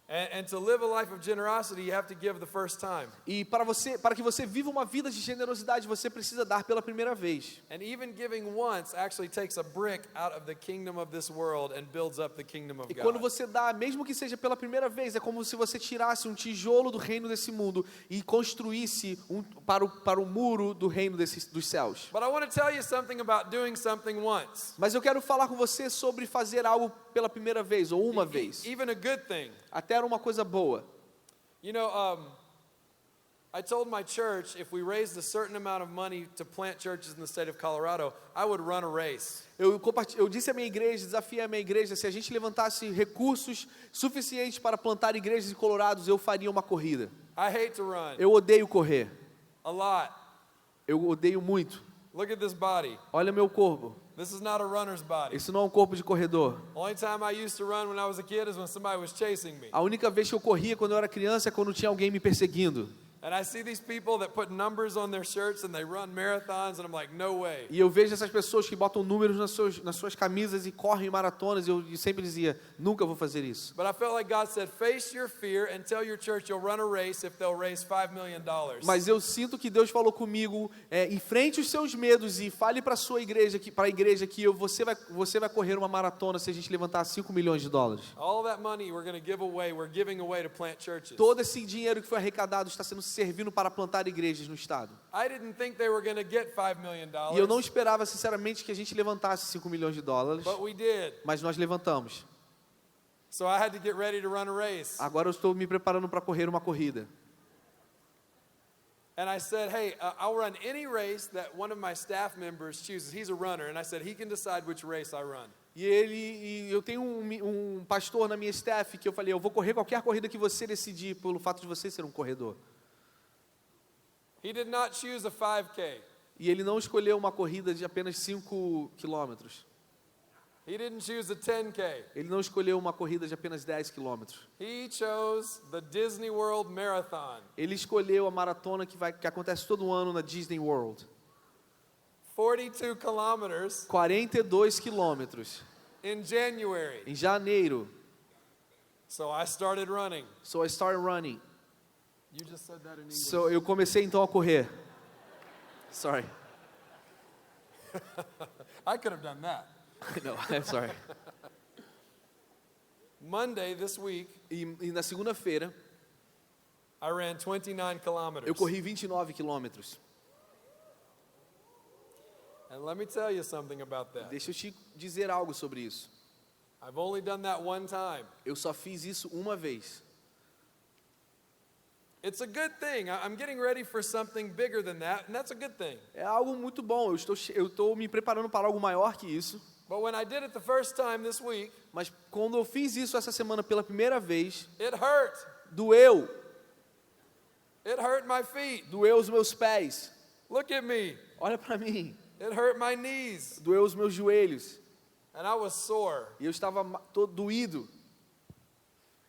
And to live a life of generosity, you have to give the first time. E para que você viva uma vida de generosidade, você precisa dar pela primeira vez. And even giving once actually takes a brick out of the kingdom of this world and builds up the kingdom of E quando God. você dá, mesmo que seja pela primeira vez, é como se você tirasse um tijolo do reino desse mundo e construísse para o muro do reino dos céus. But I want to tell you something about doing something once. Mas eu quero falar com você sobre fazer algo pela primeira vez ou uma vez. Even a good thing. Até era uma coisa boa. You know, I told my church if we raised a certain amount of money to plant churches in the state of Colorado, I would run a race. Eu disse à minha igreja, desafiei a minha igreja, se a gente levantasse recursos suficientes para plantar igrejas em Colorado, eu faria uma corrida. I hate to run. Eu odeio correr. A lot. Eu odeio muito. Look at this body. Olha meu corpo. This is not a runner's body. Isso não é um corpo de corredor. Only time I used to run when I was a kid is when somebody was chasing me. A única vez que eu corria quando eu era criança é quando tinha alguém me perseguindo. And I see these people that put numbers on their shirts and they run marathons and I'm like, no way. E eu vejo essas pessoas que botam números nas suas camisas e correm maratonas, e eu sempre dizia, nunca vou fazer isso. But I felt like God said, face your fear and tell your church you'll run a race if they'll raise $5 million. Mas eu sinto que Deus falou comigo, enfrente os seus medos e fale para a igreja que você vai correr uma maratona se a gente levantar $5 milhões. All that money we're going to give away, we're giving away to plant churches. Todo esse dinheiro que foi arrecadado está sendo servindo para plantar igrejas no estado. I didn't think they were going to get $5 million, E eu não esperava, sinceramente, que a gente levantasse $5 milhões, but we did. mas nós levantamos. So I had to get ready to run a race. Agora eu estou me preparando para correr uma corrida. And I said, hey, I'll run any race that one of my staff members chooses. He's a runner. And I said, he can decide which race I run. E eu tenho um pastor na minha staff que eu falei, eu vou correr qualquer corrida que você decidir, pelo fato de você ser um corredor. He did not choose a 5K. E ele não escolheu uma corrida de apenas 5 quilômetros. He didn't choose a 10K. Ele não escolheu uma corrida de apenas 10 quilômetros. He chose the Disney World Marathon. Ele escolheu a maratona que acontece todo ano na Disney World. 42 kilometers 42 quilômetros in January. em janeiro. So I started running. So I started running. You just said that in English. So eu comecei então a correr. Sorry. I could have done that. No, I'm sorry. Monday this week, E na segunda-feira I ran 29 kilometers. eu corri 29 quilômetros. And let me tell you something about that. Deixa eu te dizer algo sobre isso. I've only done that one time. Eu só fiz isso uma vez. It's a good thing. I'm getting ready for something bigger than that, and that's a good thing. É algo muito bom. Eu estou me preparando para algo maior que isso. But when I did it the first time this week, Mas quando eu fiz isso essa semana pela primeira vez, it hurt. doeu. It hurt my feet. Doeu os meus pés. Look at me. Olha para mim. It hurt my knees. Doeu os meus joelhos. And I was sore. E eu estava todo doído.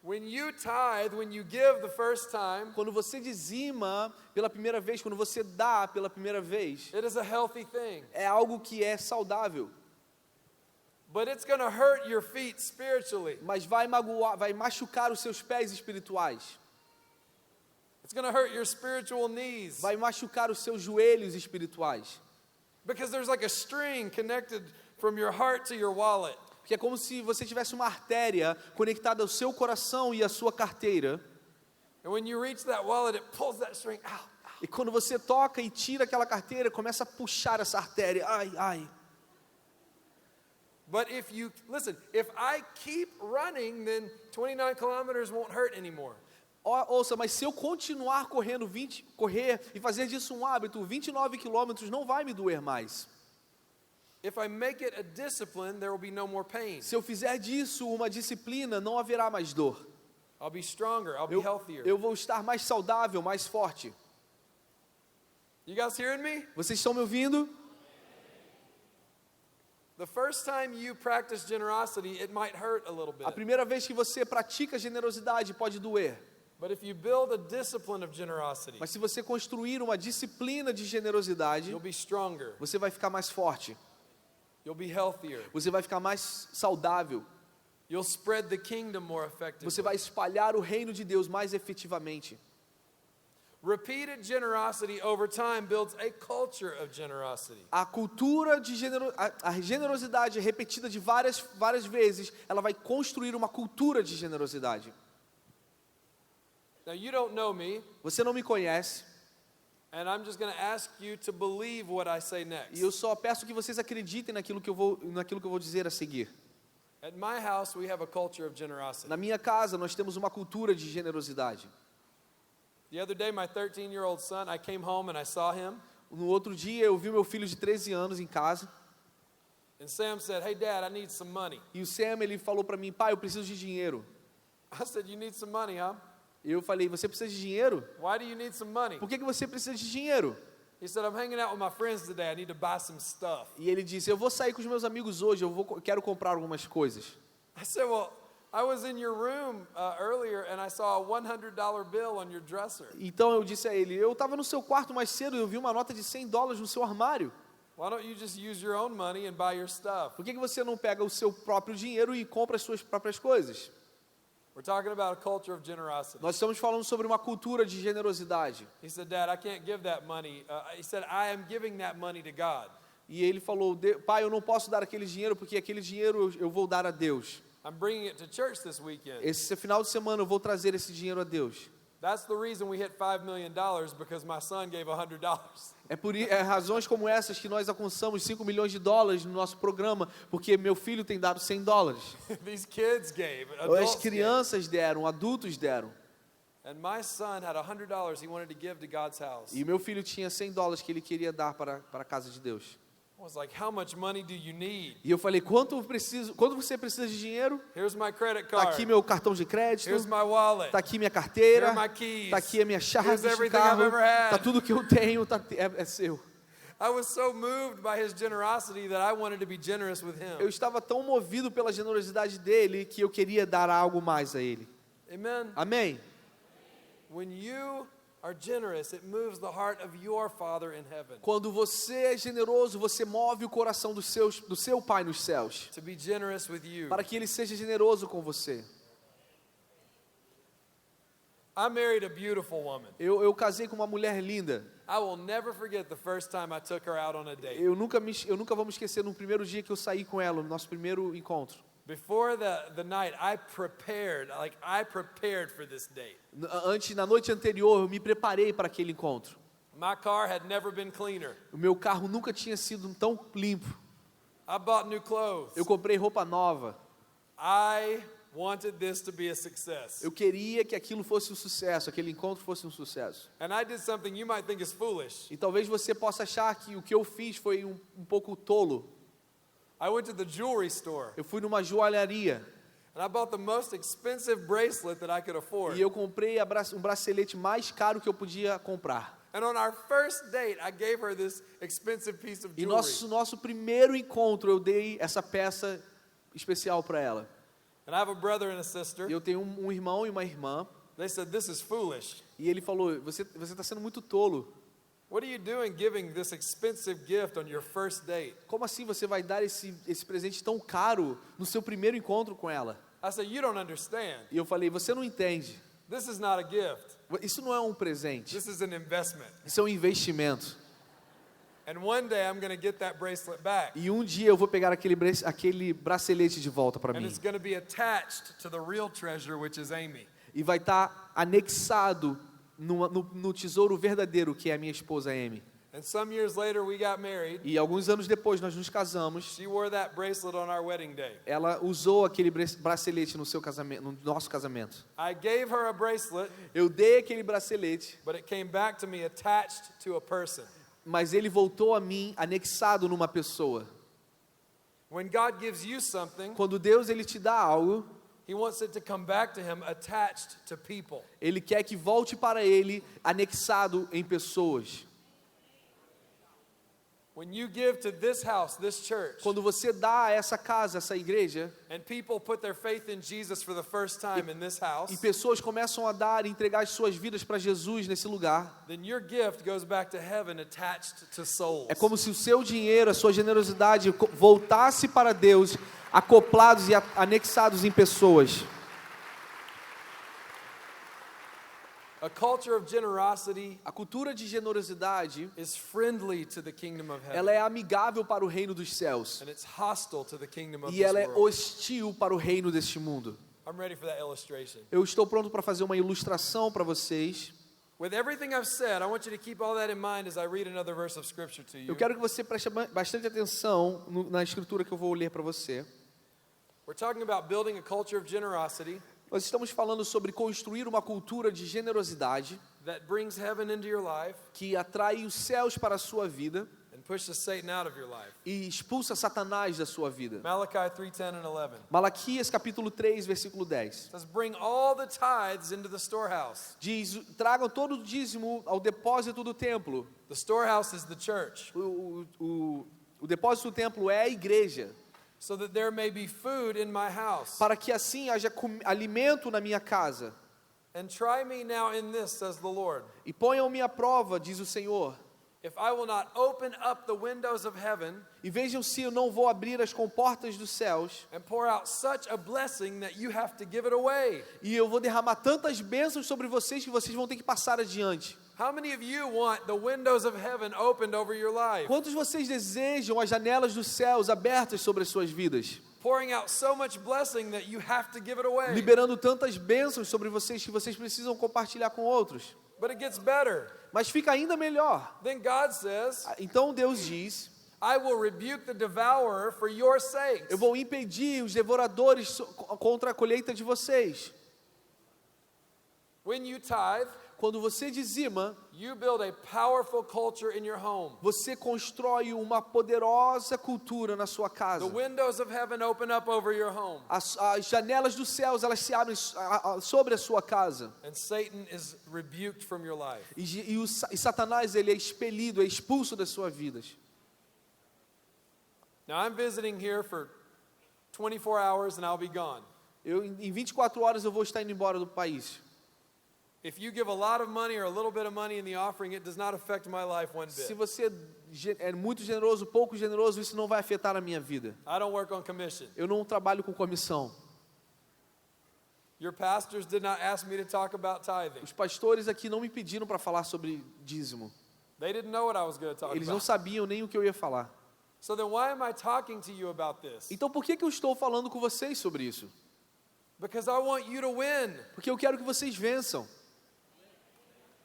When you tithe, when you give the first time, Quando você dizima pela primeira vez, quando você dá pela primeira vez, it is a healthy thing. é algo que é saudável. But it's going to hurt your feet spiritually. Mas vai magoar, vai machucar os seus pés espirituais. It's going to hurt your spiritual knees. Vai machucar os seus joelhos espirituais. Because there's like a string connected from your heart to your wallet. Porque é como se você tivesse uma artéria conectada ao seu coração e à sua carteira. And when you reach that wallet, it pulls that string out. E quando você toca e tira aquela carteira, começa a puxar essa artéria. Ai, ai. But if you, listen, if I keep running, then 29 kilometers won't hurt anymore. Ouça, mas se eu continuar correr e fazer disso um hábito, 29 quilômetros não vai me doer mais. If I make it a discipline, there will be no more pain. Se eu fizer disso uma disciplina, não haverá mais dor. I'll be stronger, I'll be healthier. Eu vou estar mais saudável, mais forte. You guys hearing me? Vocês estão me ouvindo? The first time you practice generosity, it might hurt a little A bit. primeira vez que você pratica generosidade pode doer. But if you build a discipline of generosity, Mas se você construir uma disciplina de generosidade, you'll be stronger, você vai ficar mais forte. you'll be healthier, Você vai ficar mais saudável. you'll spread the kingdom more effectively. Você vai espalhar o reino de Deus mais efetivamente. Repeated generosity over time builds a culture of generosity. A cultura de a generosidade repetida de várias vezes, ela vai construir uma cultura de generosidade. Now you don't know me, Você não me conhece, and I'm just going to ask you to believe what I say next. e eu só peço que vocês acreditem naquilo que eu vou dizer a seguir. At my house, we have a culture of generosity. Na minha casa, nós temos uma cultura de generosidade. The other day, my 13-year-old son, I came home and I saw him, No outro dia, eu vi meu filho de 13 anos em casa, and Sam said, "Hey, Dad, I need some money." e o Sam, ele falou para mim, pai, eu preciso de dinheiro. I said, "You need some money, huh? E eu falei, você precisa de dinheiro? Why do you need some money?" Por que você precisa de dinheiro? He said, "I'm hanging out with my friends today. I need to buy some stuff." E ele disse, eu vou sair com os meus amigos hoje, quero comprar algumas coisas. I said, "Well, I was in your room earlier and I saw a $100 bill on your dresser. Então eu disse a ele, eu estava no seu quarto mais cedo e eu vi uma nota de $100 no seu armário. Why don't you just use your own money and buy your stuff?" Por que você não pega o seu próprio dinheiro e compra as suas próprias coisas? We're talking about a culture of generosity. Nós estamos falando sobre uma cultura de generosidade. He said, "Dad, I can't give that money." He said, "I am giving that money to God. E ele falou, pai, eu não posso dar aquele dinheiro porque aquele dinheiro eu vou dar a Deus. I'm bringing it to church this weekend." Esse final de semana eu vou trazer esse dinheiro a Deus. That's the reason we hit $5 million, because my son gave $100. É razões como essas que nós alcançamos 5 milhões de dólares no nosso programa, porque meu filho tem dado 100 dólares. These kids gave, As adults gave. crianças deram, adultos deram. And my son had $100 he wanted to give to God's house. E meu filho tinha 100 dólares que ele queria dar para a casa de Deus. I was like, how much money do you need? E eu falei, quanto você precisa de dinheiro? Here's my credit Tá card. aqui meu cartão de crédito, Here's my wallet. tá aqui minha carteira, Here are my keys. tá aqui a minha chave Here's de everything I've carro, ever had. tá tudo que eu tenho, é seu. I was so moved by his generosity that I wanted to be generous with Eu him. estava tão movido pela generosidade dele que eu queria dar algo mais a ele. Amen. Amém? When you are generous, it moves the heart of your Father in heaven. Quando você é generoso, você move o coração do seu Pai nos céus, To be generous with you. para que ele seja generoso com você. I married a beautiful woman. Eu casei com uma mulher linda. I will never forget the first time I took her out on a date. Eu nunca vou me esquecer no primeiro dia que eu saí com ela, no nosso primeiro encontro. Before the night, I prepared for this date. Na noite anterior, eu me preparei para aquele encontro. My car had never been cleaner. O meu carro nunca tinha sido tão limpo. I bought new clothes. Eu comprei roupa nova. I wanted this to be a success. Eu queria que aquilo fosse um sucesso, aquele encontro fosse um sucesso. And I did something you might think is foolish. E talvez você possa achar que o que eu fiz foi um pouco tolo. I went to the jewelry store Eu fui numa joalharia and I bought the most expensive bracelet that I could afford. e eu comprei um bracelete mais caro que eu podia comprar. And on our first date, I gave her this expensive piece of E jewelry. nosso primeiro encontro, eu dei essa peça especial para ela. And I have a brother and a sister. E eu tenho um irmão e uma irmã. They said, "This is foolish. E ele falou, você está sendo muito tolo. What are you doing giving this expensive gift on your first date?" Como assim você vai dar esse presente tão caro no seu primeiro encontro com ela? I said, "You don't understand. E eu falei, você não entende. This is not a gift. Isso não é um presente. This is an investment. Isso é um investimento. And one day I'm going to get that bracelet back. E um dia eu vou pegar aquele bracelete de volta para And mim. it's going to be attached to the real treasure, which is Amy." E vai estar anexado no tesouro verdadeiro, que é a minha esposa Amy. And some years later, we got married. E alguns anos depois nós nos casamos. She wore that bracelet on our wedding day. Ela usou aquele bracelete no nosso casamento. I gave her a bracelet, Eu dei aquele bracelete, but it came back to me attached to a person. mas ele voltou a mim anexado numa pessoa. When God gives you something, Quando Deus ele te dá algo, He wants it to come back to Him attached to people. ele quer que volte para ele anexado em pessoas. When you give to this house, this church, Quando você dá a essa casa, essa igreja, and people put their faith in Jesus for the first time in this house, e pessoas começam a dar e entregar as suas vidas para Jesus nesse lugar, then your gift goes back to heaven attached to souls. é como se o seu dinheiro, a sua generosidade voltasse para Deus, acoplados e anexados em pessoas. A culture of generosity A cultura de generosidade, is friendly to the kingdom of heaven, ela é amigável para o reino dos céus and it's hostile to the kingdom of e this ela é world. hostil para o reino deste mundo. I'm ready for that illustration. Eu estou pronto para fazer uma ilustração para vocês. With everything I've said, I want you to keep all that in mind as I read another verse of scripture to you. Eu quero que você preste bastante atenção na escritura que eu vou ler para você. We're talking about building a culture of generosity Nós estamos falando sobre construir uma cultura de generosidade that brings heaven into your life que atrai os céus para a sua vida and pushes Satan out of your life. e expulsa Satanás da sua vida. Malachi 3:10 and 11. Malaquias capítulo 3, versículo 10. It says, "Bring all the tithes into the storehouse." Diz, tragam todo o dízimo ao depósito do templo. The storehouse is the church, O depósito do templo é a igreja, so that there may be food in my house. para que assim haja alimento na minha casa. And try me now in this, says the Lord, E ponham-me à prova, diz o Senhor, if I will not open up the windows of heaven e vejam se eu não vou abrir as comportas dos céus, and pour out such a blessing that you have to give it away. e eu vou derramar tantas bênçãos sobre vocês que vocês vão ter que passar adiante. How many of you want the windows of heaven opened over your life? Quantos de vocês desejam as janelas dos céus abertas sobre as suas vidas? pouring out so much blessing that you have to give it away. liberando tantas bênçãos sobre vocês que vocês precisam compartilhar com outros. But it gets better. Mas fica ainda melhor. Then God says, Então Deus diz: I will rebuke the devourer for your sakes. eu vou impedir os devoradores contra a colheita de vocês. When you tithe, Quando você dizima, you build a powerful culture in your home. você constrói uma poderosa cultura na sua The casa. windows of heaven open up over your home. As janelas dos céus, elas se abrem sobre a sua casa. And Satan is rebuked from your life. E Satanás, ele é expelido, é expulso das suas vidas. Now I'm visiting here for 24 hours and I'll be gone. Em 24 horas eu vou estar indo embora do país. If you give a lot of money or a little bit of money in the offering, it does not affect my life one Se bit. você é muito generoso, pouco generoso, isso não vai afetar a minha vida. I don't work on commission. Eu não trabalho com comissão. Your pastors did not ask me to talk about tithing. Os pastores aqui não me pediram para falar sobre dízimo. They didn't know what I was going to talk Eles não about. sabiam nem o que eu ia falar. So then why am I talking to you about this? Então por que eu estou falando com vocês sobre isso? Because I want you to win. Porque eu quero que vocês vençam.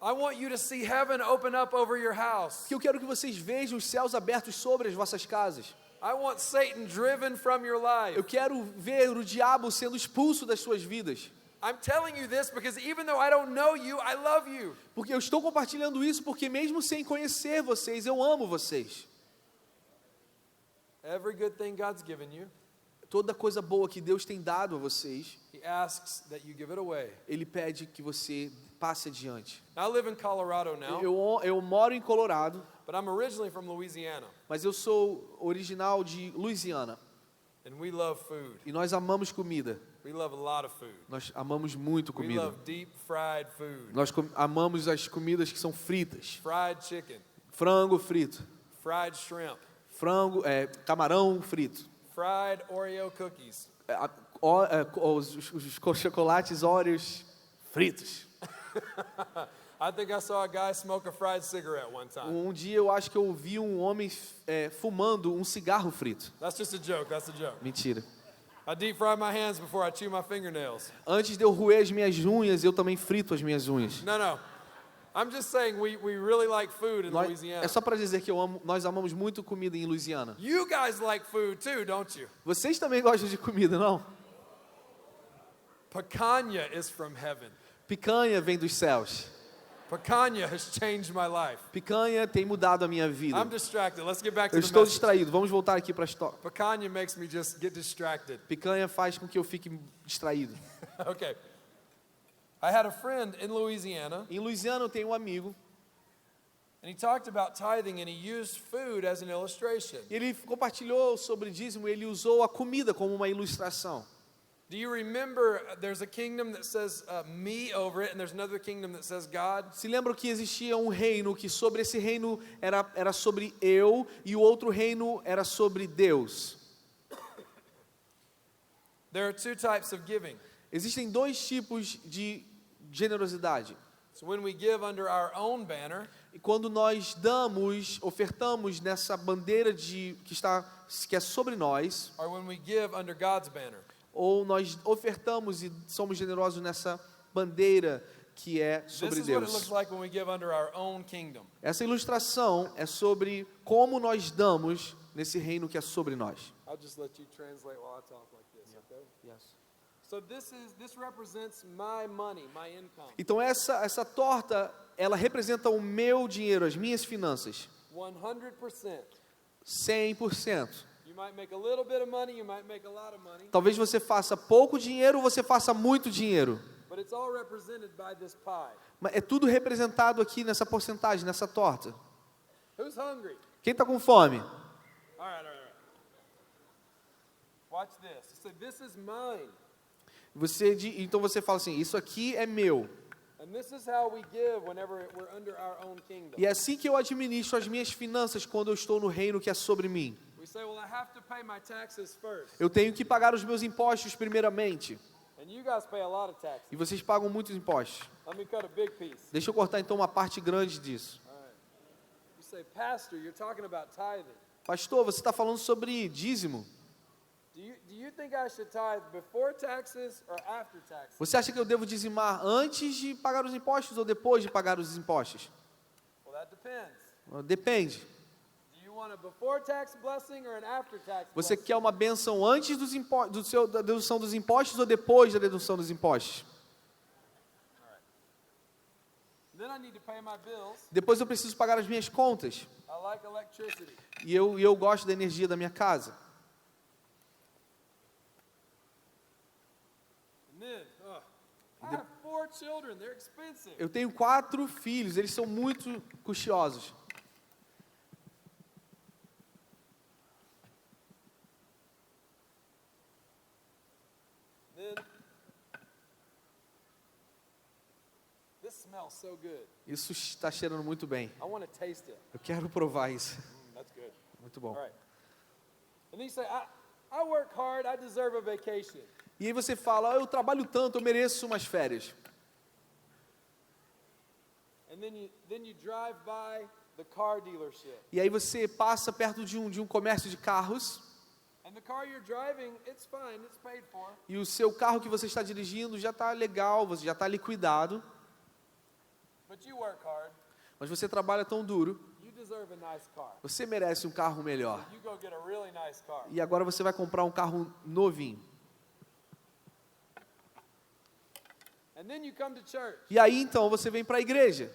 I want you to see heaven open up over your house. Porque eu quero que vocês vejam os céus abertos sobre as vossas casas. I want Satan driven from your life. Eu quero ver o diabo sendo expulso das suas vidas. I'm telling you this because even though I don't know you, I love you. Porque eu estou compartilhando isso porque mesmo sem conhecer vocês, eu amo vocês. Every good thing God's given you, Toda coisa boa que Deus tem dado a vocês, He asks that you give it away. Ele pede que você passe adiante. I live in Colorado now, Eu moro em Colorado, but I'm originally from Louisiana, mas eu sou original de Louisiana. and we love food. E nós amamos comida. We love a lot of food. Nós amamos muito We comida. love deep fried food. Nós amamos as comidas que são fritas. Fried chicken, Frango frito. fried shrimp, Camarão frito. fried Oreo cookies. Os chocolates Oreos fritos. I think I saw a guy smoke a fried cigarette one time. Um dia eu acho que eu vi um homem fumando um cigarro frito. That's just a joke. That's a joke. Mentira. I deep fry my hands before I chew my fingernails. Antes de eu roer as minhas unhas, eu também frito as minhas unhas. No. I'm just saying we really like food in Louisiana. É só para dizer que nós amamos muito comida em Louisiana. You guys like food too, don't you? Vocês também gostam de comida, não? Picanha is from heaven. Picanha vem dos céus. Picanha has changed my life. Picanha tem mudado a minha vida. I'm distracted. Let's get back to Eu the estou message. distraído. Vamos voltar aqui para a história. Picanha makes me just get distracted. Picanha faz com que eu fique distraído. Okay. I had a friend in Louisiana, Em Louisiana eu tenho um amigo. and he talked about tithing, and he used food as an illustration. E ele compartilhou sobre dízimo. Ele usou a comida como uma ilustração. Do you remember there's a kingdom that says me over it, and there's another kingdom that says God? Se lembram que existia um reino que sobre esse reino era sobre eu e o outro reino era sobre Deus. There are two types of giving. Existem dois tipos de generosidade. So when we give under our own banner, E quando nós ofertamos nessa bandeira que é sobre nós, or when we give under God's banner. ou nós ofertamos e somos generosos nessa bandeira que é This sobre is what it looks Deus. like when we give under our own kingdom. Essa ilustração é sobre como nós damos nesse reino que é sobre nós. I'll just let you translate while I talk like this, okay? So this represents my money, my income. Então essa torta, ela representa o meu dinheiro, as minhas finanças. 100%. 100%. You might make a little bit of money, you might make a lot of money, Talvez você faça pouco dinheiro ou você faça muito dinheiro. but it's all represented by this pie. Mas é tudo representado aqui nessa porcentagem, nessa torta. Who's hungry? Quem está com fome? All right. Watch this. You say, this is mine. Então você fala assim, isso aqui é meu. And this is how we give whenever we're under our own kingdom. E é assim que eu administro as minhas finanças quando eu estou no reino que é sobre mim. We say, well, I have to pay my taxes first. Eu tenho que pagar os meus impostos primeiramente. And you guys pay a lot of taxes. E vocês pagam muitos impostos. Let me cut a big piece. Deixa eu cortar então uma parte grande disso. All right. You say, Pastor, you're talking about tithing. Pastor, você está falando sobre dízimo. Do you think I should tithe before taxes or after taxes? Você acha que eu devo dizimar antes de pagar os impostos ou depois de pagar os impostos? Well, that depends. Depende. Do you want a before tax blessing or an after tax Você blessing? quer uma bênção antes da dedução dos impostos ou depois da dedução dos impostos? Then I need to pay my bills. Depois eu preciso pagar as minhas contas. I like electricity. E eu gosto da energia da minha casa. And then, I have 4 children. They're expensive. Eu tenho 4 filhos, eles são muito custosos. Then, this smells so good. Isso está cheirando muito bem. I want to taste it. Eu quero provar isso. That's good. Muito bom. All right. And then you say, I work hard. I deserve a vacation. E aí você fala, eu trabalho tanto, eu mereço umas férias. And then you drive by the car dealership. E aí você passa perto de um comércio de carros. And the car you're driving, it's fine. It's paid for. E o seu carro que você está dirigindo já está legal, você já está liquidado. But you work hard. Mas você trabalha tão duro, You deserve a nice car. você merece um carro melhor. You go get a really nice car. E agora você vai comprar um carro novinho. And then you come to church. E aí então você vem para a igreja.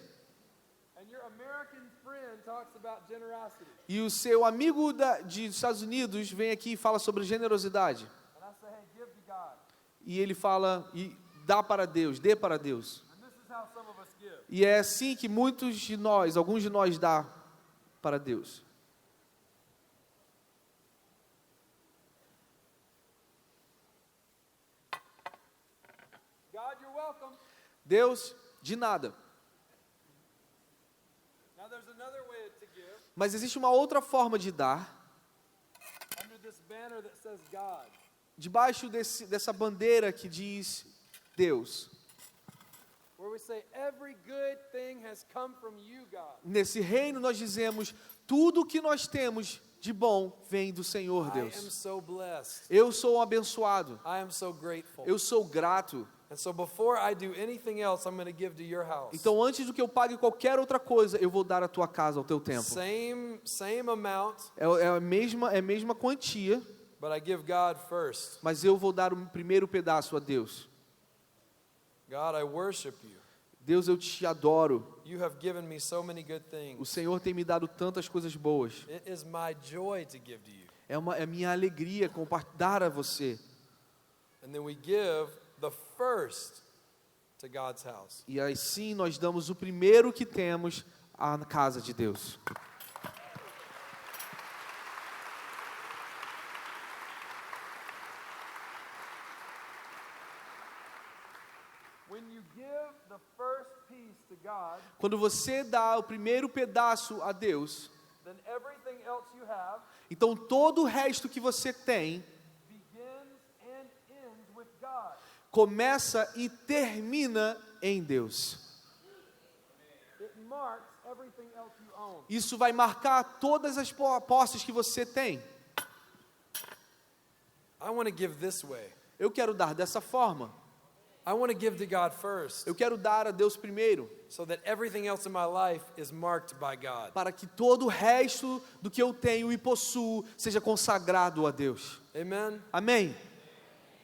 And your American friend talks about generosity. E o seu amigo dos Estados Unidos vem aqui e fala sobre generosidade. And I say, hey, give to God. E ele fala, e dá para Deus, dê para Deus. And this is how some of us give. E é assim que alguns de nós dá para Deus. God, you're welcome. Deus, de nada. Now there's another way to give Mas existe uma outra forma de dar, under this banner that says God. debaixo dessa bandeira que diz Deus. Where we say every good thing has come from you, God. Nesse reino nós dizemos, tudo que nós temos de bom vem do Senhor, I am Deus. so blessed. Eu sou um abençoado, I am so grateful. eu sou grato. And so before I do anything else, I'm going to give to your house. Então antes do que eu pague qualquer outra coisa, eu vou dar a tua casa, ao teu templo. Same amount, É a mesma quantia, but I give God first. mas eu vou dar o primeiro pedaço a Deus. God, I worship you. Deus, eu te adoro. You have given me so many good O things. Senhor tem me dado tantas coisas boas. It is my joy to give to you. É minha alegria dar a você. And then we give the first to God's house. E assim nós damos o primeiro que temos à casa de Deus. When you give the first piece to God, Quando você dá o primeiro pedaço a Deus, then everything else you have então todo o resto que você tem begins and ends with God. começa e termina em Deus. It marks everything else you own. Isso vai marcar todas as posses que você tem. I want to give this way. Eu quero dar dessa forma. I want to give to God first, Eu quero dar a Deus primeiro, so that everything else in my life is marked by God. para que todo o resto do que eu tenho e possuo seja consagrado a Deus. Amen? Amém?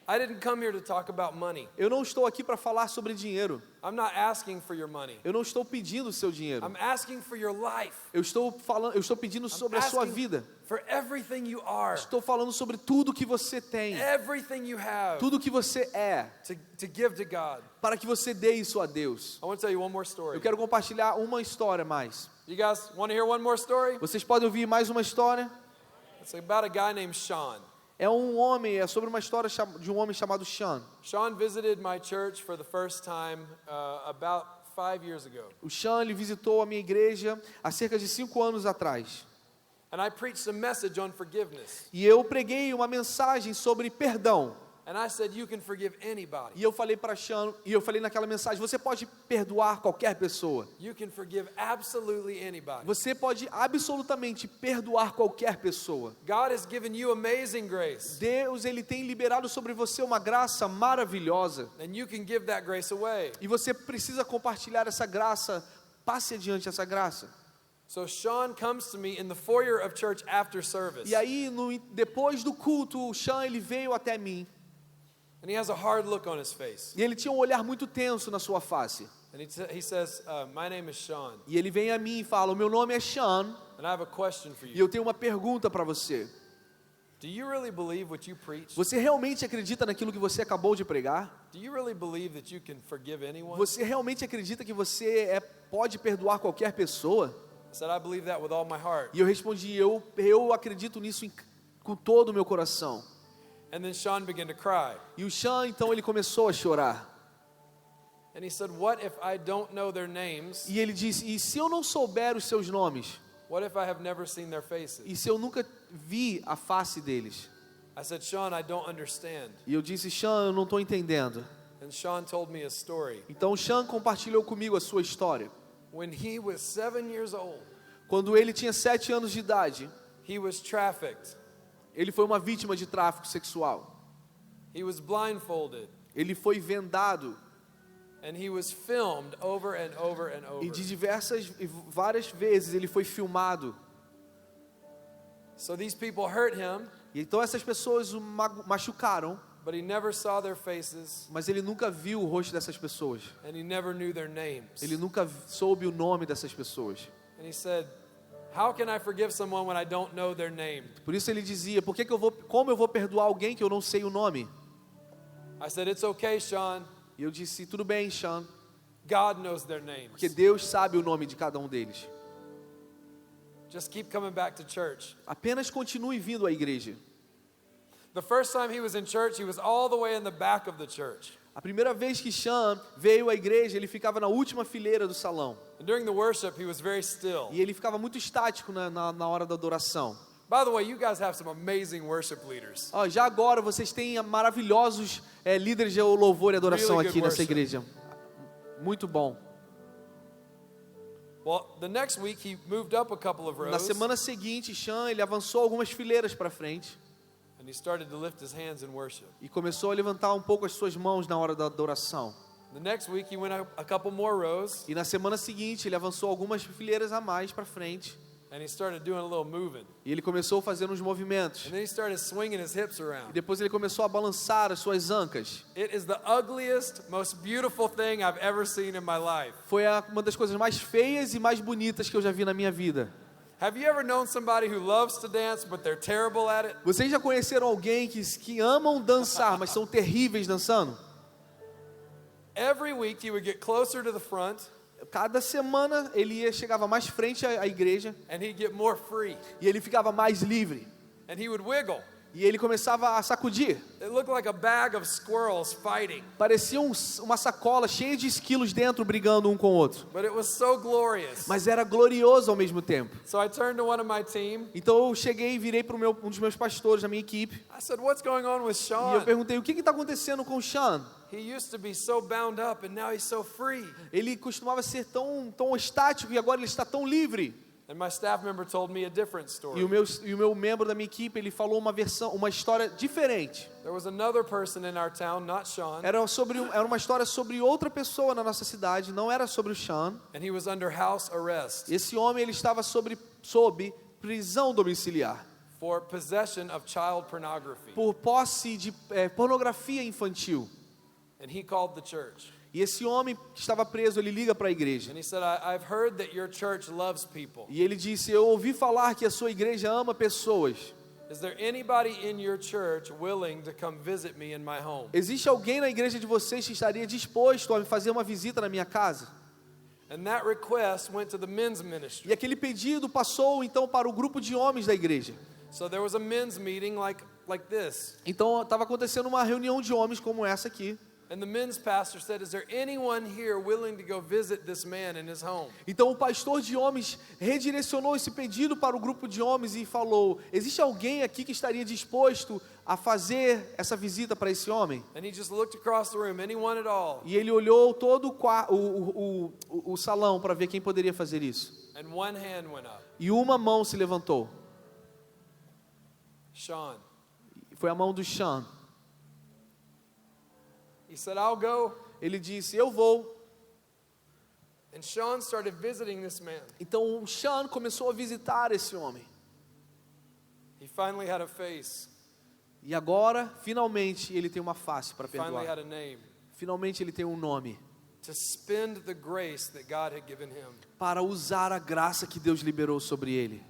I didn't come here to talk about money. Eu não estou aqui para falar sobre dinheiro. I'm not asking for your money. Eu não estou pedindo o seu dinheiro. I'm asking for your life. Eu estou pedindo sobre a sua vida. For everything you are, Estou falando sobre tudo que você tem, everything you have, tudo que você é, to give to God. para que você dê isso a Deus. I want to tell you one more story. Eu quero compartilhar uma história mais. You guys want to hear one more story? Vocês podem ouvir mais uma história? It's about a guy named Sean. É sobre uma história de um homem chamado Sean. Sean visited my church for the first time about 5 years ago. O Sean, ele visitou a minha igreja há cerca de 5 anos atrás. And I preached a message on forgiveness. E eu preguei uma mensagem sobre perdão. And I said, you can forgive anybody. E eu falei para Sean, e eu falei naquela mensagem, você pode perdoar qualquer pessoa. You can forgive absolutely anybody. Você pode absolutamente perdoar qualquer pessoa. God has given you amazing grace. Deus, Ele tem liberado sobre você uma graça maravilhosa. And you can give that grace away. E você precisa compartilhar essa graça, passe adiante essa graça. So Sean comes to me in the foyer of church after service. E aí, depois do culto, o Sean, ele veio até mim. And he has a hard look on his face. E ele tinha um olhar muito tenso na sua face. And he says, my name is Sean. E ele vem a mim e fala, o meu nome é Sean, And I have a question for e you. eu tenho uma pergunta para você. Do you really believe what you preach? Você realmente acredita naquilo que você acabou de pregar? Do you really believe that you can forgive anyone? Você realmente acredita que você pode perdoar qualquer pessoa? I said, I believe that with all my heart. E eu respondi, eu acredito nisso com todo o meu coração. And then Sean began to cry. E o Sean, então, ele começou a chorar. And he said, what if I don't know their names? E ele disse, e se eu não souber os seus nomes? What if I have never seen their faces? E se eu nunca vi a face deles? I said, Sean, I don't understand. E eu disse, Sean, eu não estou entendendo. And Sean told me a story. Então, o Sean compartilhou comigo a sua história. When he was 7 years old, Quando ele tinha 7 anos de idade, he was trafficked. ele foi uma vítima de tráfico sexual. He was blindfolded. Ele foi vendado And he was filmed over and over and over. e várias vezes ele foi filmado. So these people hurt him, E então essas pessoas o machucaram, but he never saw their faces, mas ele nunca viu o rosto dessas pessoas. and he never knew their names. Ele nunca soube o nome dessas pessoas. And he said, how can I forgive someone when I don't know their name? Por isso ele dizia, como eu vou perdoar alguém que eu não sei o nome? I said, it's okay, Sean. E eu disse, tudo bem, Sean, God knows their names. porque Deus sabe o nome de cada um deles. Just keep coming back to church. Apenas continue vindo à igreja. The first time he was in church, he was all the way in the back of the church. A primeira vez que Sean veio à igreja, ele ficava na última fileira do salão. And during the worship, he was very still. E ele ficava muito estático na hora da adoração. By the way, you guys have some amazing worship leaders. Já agora vocês têm maravilhosos líderes de louvor e adoração Really aqui good nessa worship. igreja. Muito bom. Well, the next week, he moved up a couple of Na rows, semana seguinte, Sean, ele avançou algumas fileiras para frente and he started to lift his hands in worship. e começou a levantar um pouco as suas mãos na hora da adoração. The next week, he went up a couple more rows, E na semana seguinte, ele avançou algumas fileiras a mais para frente and he started doing a little moving. e ele começou a fazer uns movimentos. And then he started swinging his hips E around. depois ele começou a balançar as suas ancas. It is the ugliest, most beautiful thing I've ever seen in my life. Foi uma das coisas mais feias e mais bonitas que eu já vi na minha vida. Have you ever known somebody who loves to dance, but they're terrible at it? Vocês já conheceram alguém que amam dançar, mas são terríveis dançando? Every week, he would get closer to the front, Cada semana ele chegava mais frente à igreja and he'd get more free, e ele ficava mais livre. and he would wiggle. E ele começava a sacudir. It looked like a bag of squirrels fighting, Parecia uma sacola cheia de esquilos dentro brigando um com o outro. but it was so glorious. Mas era glorioso ao mesmo tempo. So I turned to one of my team. Então eu cheguei e virei para um dos meus pastores da minha equipe. I said, what's going on with E eu Sean? perguntei, o que está acontecendo com o Sean? He used to be so bound up, and now he's so free. Ele costumava ser tão estático e agora ele está tão livre. And my staff member told me a different E story. o meu membro da minha equipe, ele falou uma história diferente. There was another person in our town, not Sean, Era uma história sobre outra pessoa na nossa cidade, não era sobre o Sean. and he was under house arrest Esse homem, ele estava sob prisão domiciliar for possession of child pornography. por posse de pornografia infantil. And he called the church. E esse homem que estava preso, ele liga para a igreja. And he said, I've heard that your church loves people. E ele disse, eu ouvi falar que a sua igreja ama pessoas. Is there anybody in your church willing to come visit me in my home? Existe alguém na igreja de vocês que estaria disposto a fazer uma visita na minha casa? And that request went to the men's ministry. E aquele pedido passou então para o grupo de homens da igreja. So there was a men's meeting like this. Então estava acontecendo uma reunião de homens como essa aqui. And the men's pastor said, is there anyone here willing to go visit this man in his home? Então o pastor de homens redirecionou esse pedido para o grupo de homens e falou, existe alguém aqui que estaria disposto a fazer essa visita para esse homem. And he just looked across the room, anyone at all. E ele olhou todo o salão para ver quem poderia fazer isso. And one hand went up. E uma mão se levantou. Sean. Foi a mão do Sean. He said, I'll go. Ele disse, eu vou. And Sean started visiting this man. Então o Sean começou a visitar esse homem. He finally had a face. E agora, finalmente, ele tem uma face para Finally had perdoar. a name. Finalmente ele tem um nome. To spend the grace that God had given him. Para usar a graça que Deus liberou sobre ele.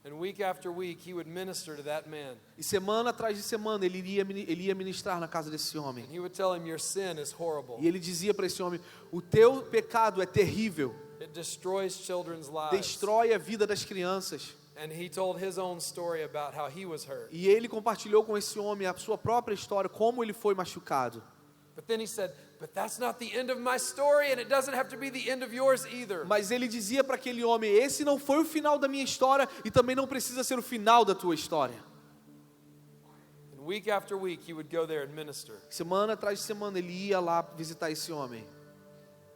And week after week, he would minister to that man. E semana atrás de semana ele ia ministrar na casa desse homem. And he would tell him, your sin is horrible. E ele dizia para esse homem, o teu pecado é terrível. It destroys children's lives. Destrói a vida das crianças. And he told his own story about how he was hurt. E ele compartilhou com esse homem a sua própria história, como ele foi machucado. But then he said, but that's not the end of my story, and it doesn't have to be the end of yours either. Mas ele dizia para aquele homem, esse não foi o final da minha história e também não precisa ser o final da tua história. And week after week, he would go there and minister. Semana atrás de semana ele ia lá visitar esse homem.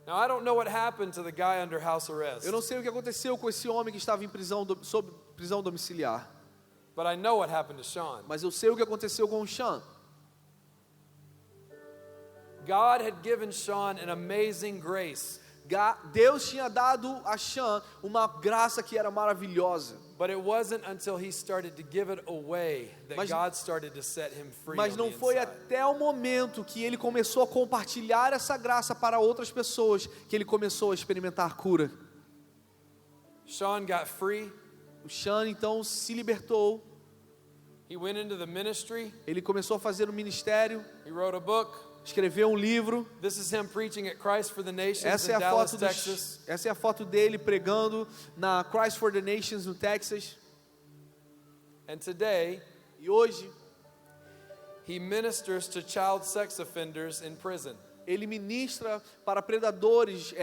Now, I don't know what happened to the guy under house arrest, Eu não sei o que aconteceu com esse homem que estava em prisão, sob prisão domiciliar. but I know what happened to Sean. Mas eu sei o que aconteceu com o Sean. God had given Sean an amazing grace, Deus tinha dado a Sean uma graça que era maravilhosa. but it wasn't until he started to give it away that Mas- God started to set him free. Mas on não the foi inside. até o momento que ele começou a compartilhar essa graça para outras pessoas que ele começou a experimentar cura. Sean got free. O Sean então se libertou, He went into the ministry. ele começou a fazer um ministério, He wrote a book. escreveu um livro. This is him preaching at Christ for the Nations Essa é in a Dallas, foto Texas. essa é a foto dele pregando na Christ for the Nations no Texas. And today, E hoje he ministers to child sex offenders in prison. ele ministra para predadores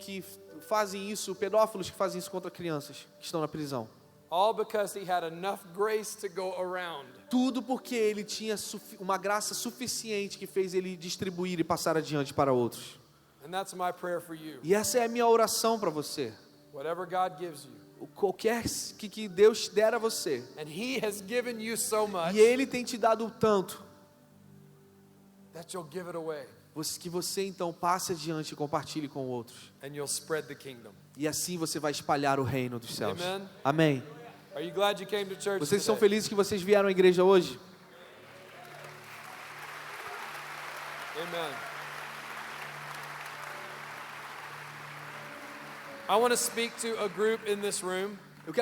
que fazem isso, pedófilos que fazem isso contra crianças que estão na prisão. All because he had enough grace to go around. Tudo porque ele tinha uma graça suficiente que fez ele distribuir e passar adiante para outros. And that's my prayer for you. E essa é a minha oração para você. Whatever God gives you. Qualquer que Deus der a você, And he has given you so much e Ele tem te dado tanto, that you'll give it away que você então passe adiante e compartilhe com outros. and you'll spread the kingdom. E assim você vai espalhar o reino dos céus. Amen. Amém. Are you glad you came to church Vocês estão today? felizes que vocês vieram à igreja hoje? Amen. I want to speak to a group in this room. Eu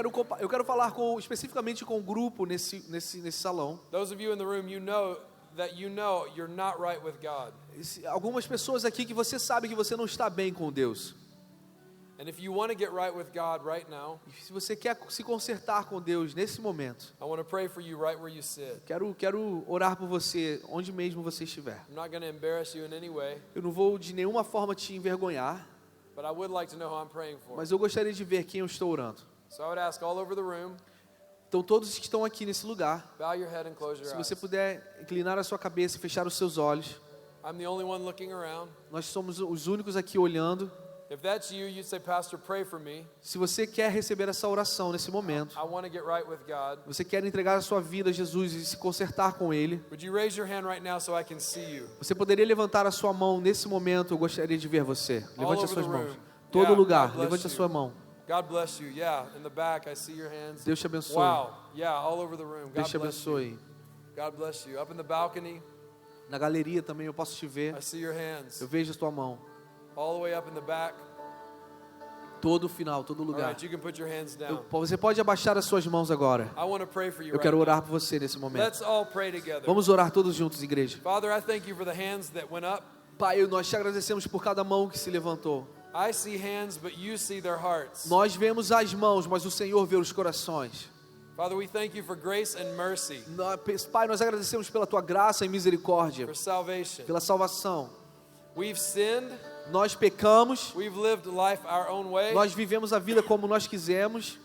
quero falar especificamente com o grupo nesse salão. Those of you in the room, you know you're not right with God. Algumas pessoas aqui que você sabe que você não está bem com Deus. And if you want to get right with God right now, E se você quer se consertar com Deus nesse momento, I want to pray for you right where you sit. quero orar por você onde mesmo você estiver. I'm not going to embarrass you in any way, Eu não vou de nenhuma forma te envergonhar, but I would like to know who I'm praying for. mas eu gostaria de ver quem eu estou orando. So I would ask all over the room, Então todos que estão aqui nesse lugar, bow your head and close your se eyes. você puder inclinar a sua cabeça e fechar os seus olhos. I'm the only one looking around. Nós somos os únicos aqui olhando. If that's you, you'd say, Pastor, pray for me. Se você quer receber essa oração nesse momento, I want to get right with God. você quer entregar a sua vida a Jesus e se consertar com Ele, Would you raise your hand right now so I can see you? você poderia levantar a sua mão nesse momento. Eu gostaria de ver você. Levante as over suas the mãos. room. Todo Yeah, lugar, God bless levante a you. sua mão. God bless you. Yeah, in the back, I see your hands. Deus te abençoe. Wow. Yeah, all over the room. Deus God te bless you. abençoe. God bless you. Up in the balcony, Na galeria também eu posso te ver. I see your hands. Eu vejo a tua mão. All the way up in the back. Todo final, todo All lugar. right, you can put your hands down. Você pode abaixar as suas mãos agora. I want to pray for you Eu right quero now. orar por você nesse momento. Let's all pray together. Vamos orar todos juntos, igreja. Father, I thank you for the hands that went up. Pai, nós te agradecemos por cada mão que se levantou. I see hands, but you see their hearts. Nós vemos as mãos, mas o Senhor vê os corações. Father, we thank you for grace and mercy, Pai, nós agradecemos pela tua graça e misericórdia, for salvation. pela salvação. We've sinned. Nós pecamos, We've lived life our own way. nós vivemos a vida como nós quisemos,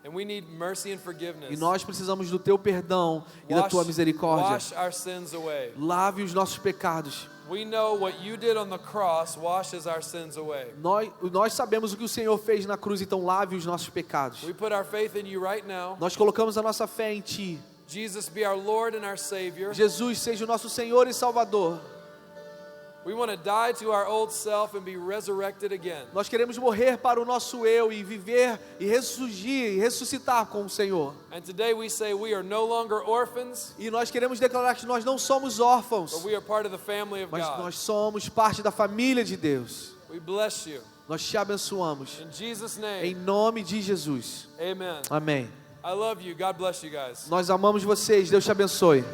And we need mercy and forgiveness. E nós precisamos do teu perdão e da tua misericórdia. Wash our sins away. Lave os nossos pecados. We know what you did on the cross washes our sins away. Nós sabemos o que o Senhor fez na cruz, então lave os nossos pecados. We put our faith in you right now. Nós colocamos a nossa fé em Ti. Jesus, be our Lord and our Savior. Jesus, seja o nosso Senhor e Salvador. We want to die to our old self and be resurrected again. Nós queremos morrer para o nosso eu e viver e ressurgir e ressuscitar com o Senhor. And today we say we are no longer orphans, E nós queremos declarar que nós não somos órfãos, but we are part of the family of mas God. nós somos parte da família de Deus. We bless you. Nós te abençoamos. In Jesus' Em name, nome de Jesus. amen. Amém. I love you. God bless you guys. Nós amamos vocês. Deus te abençoe.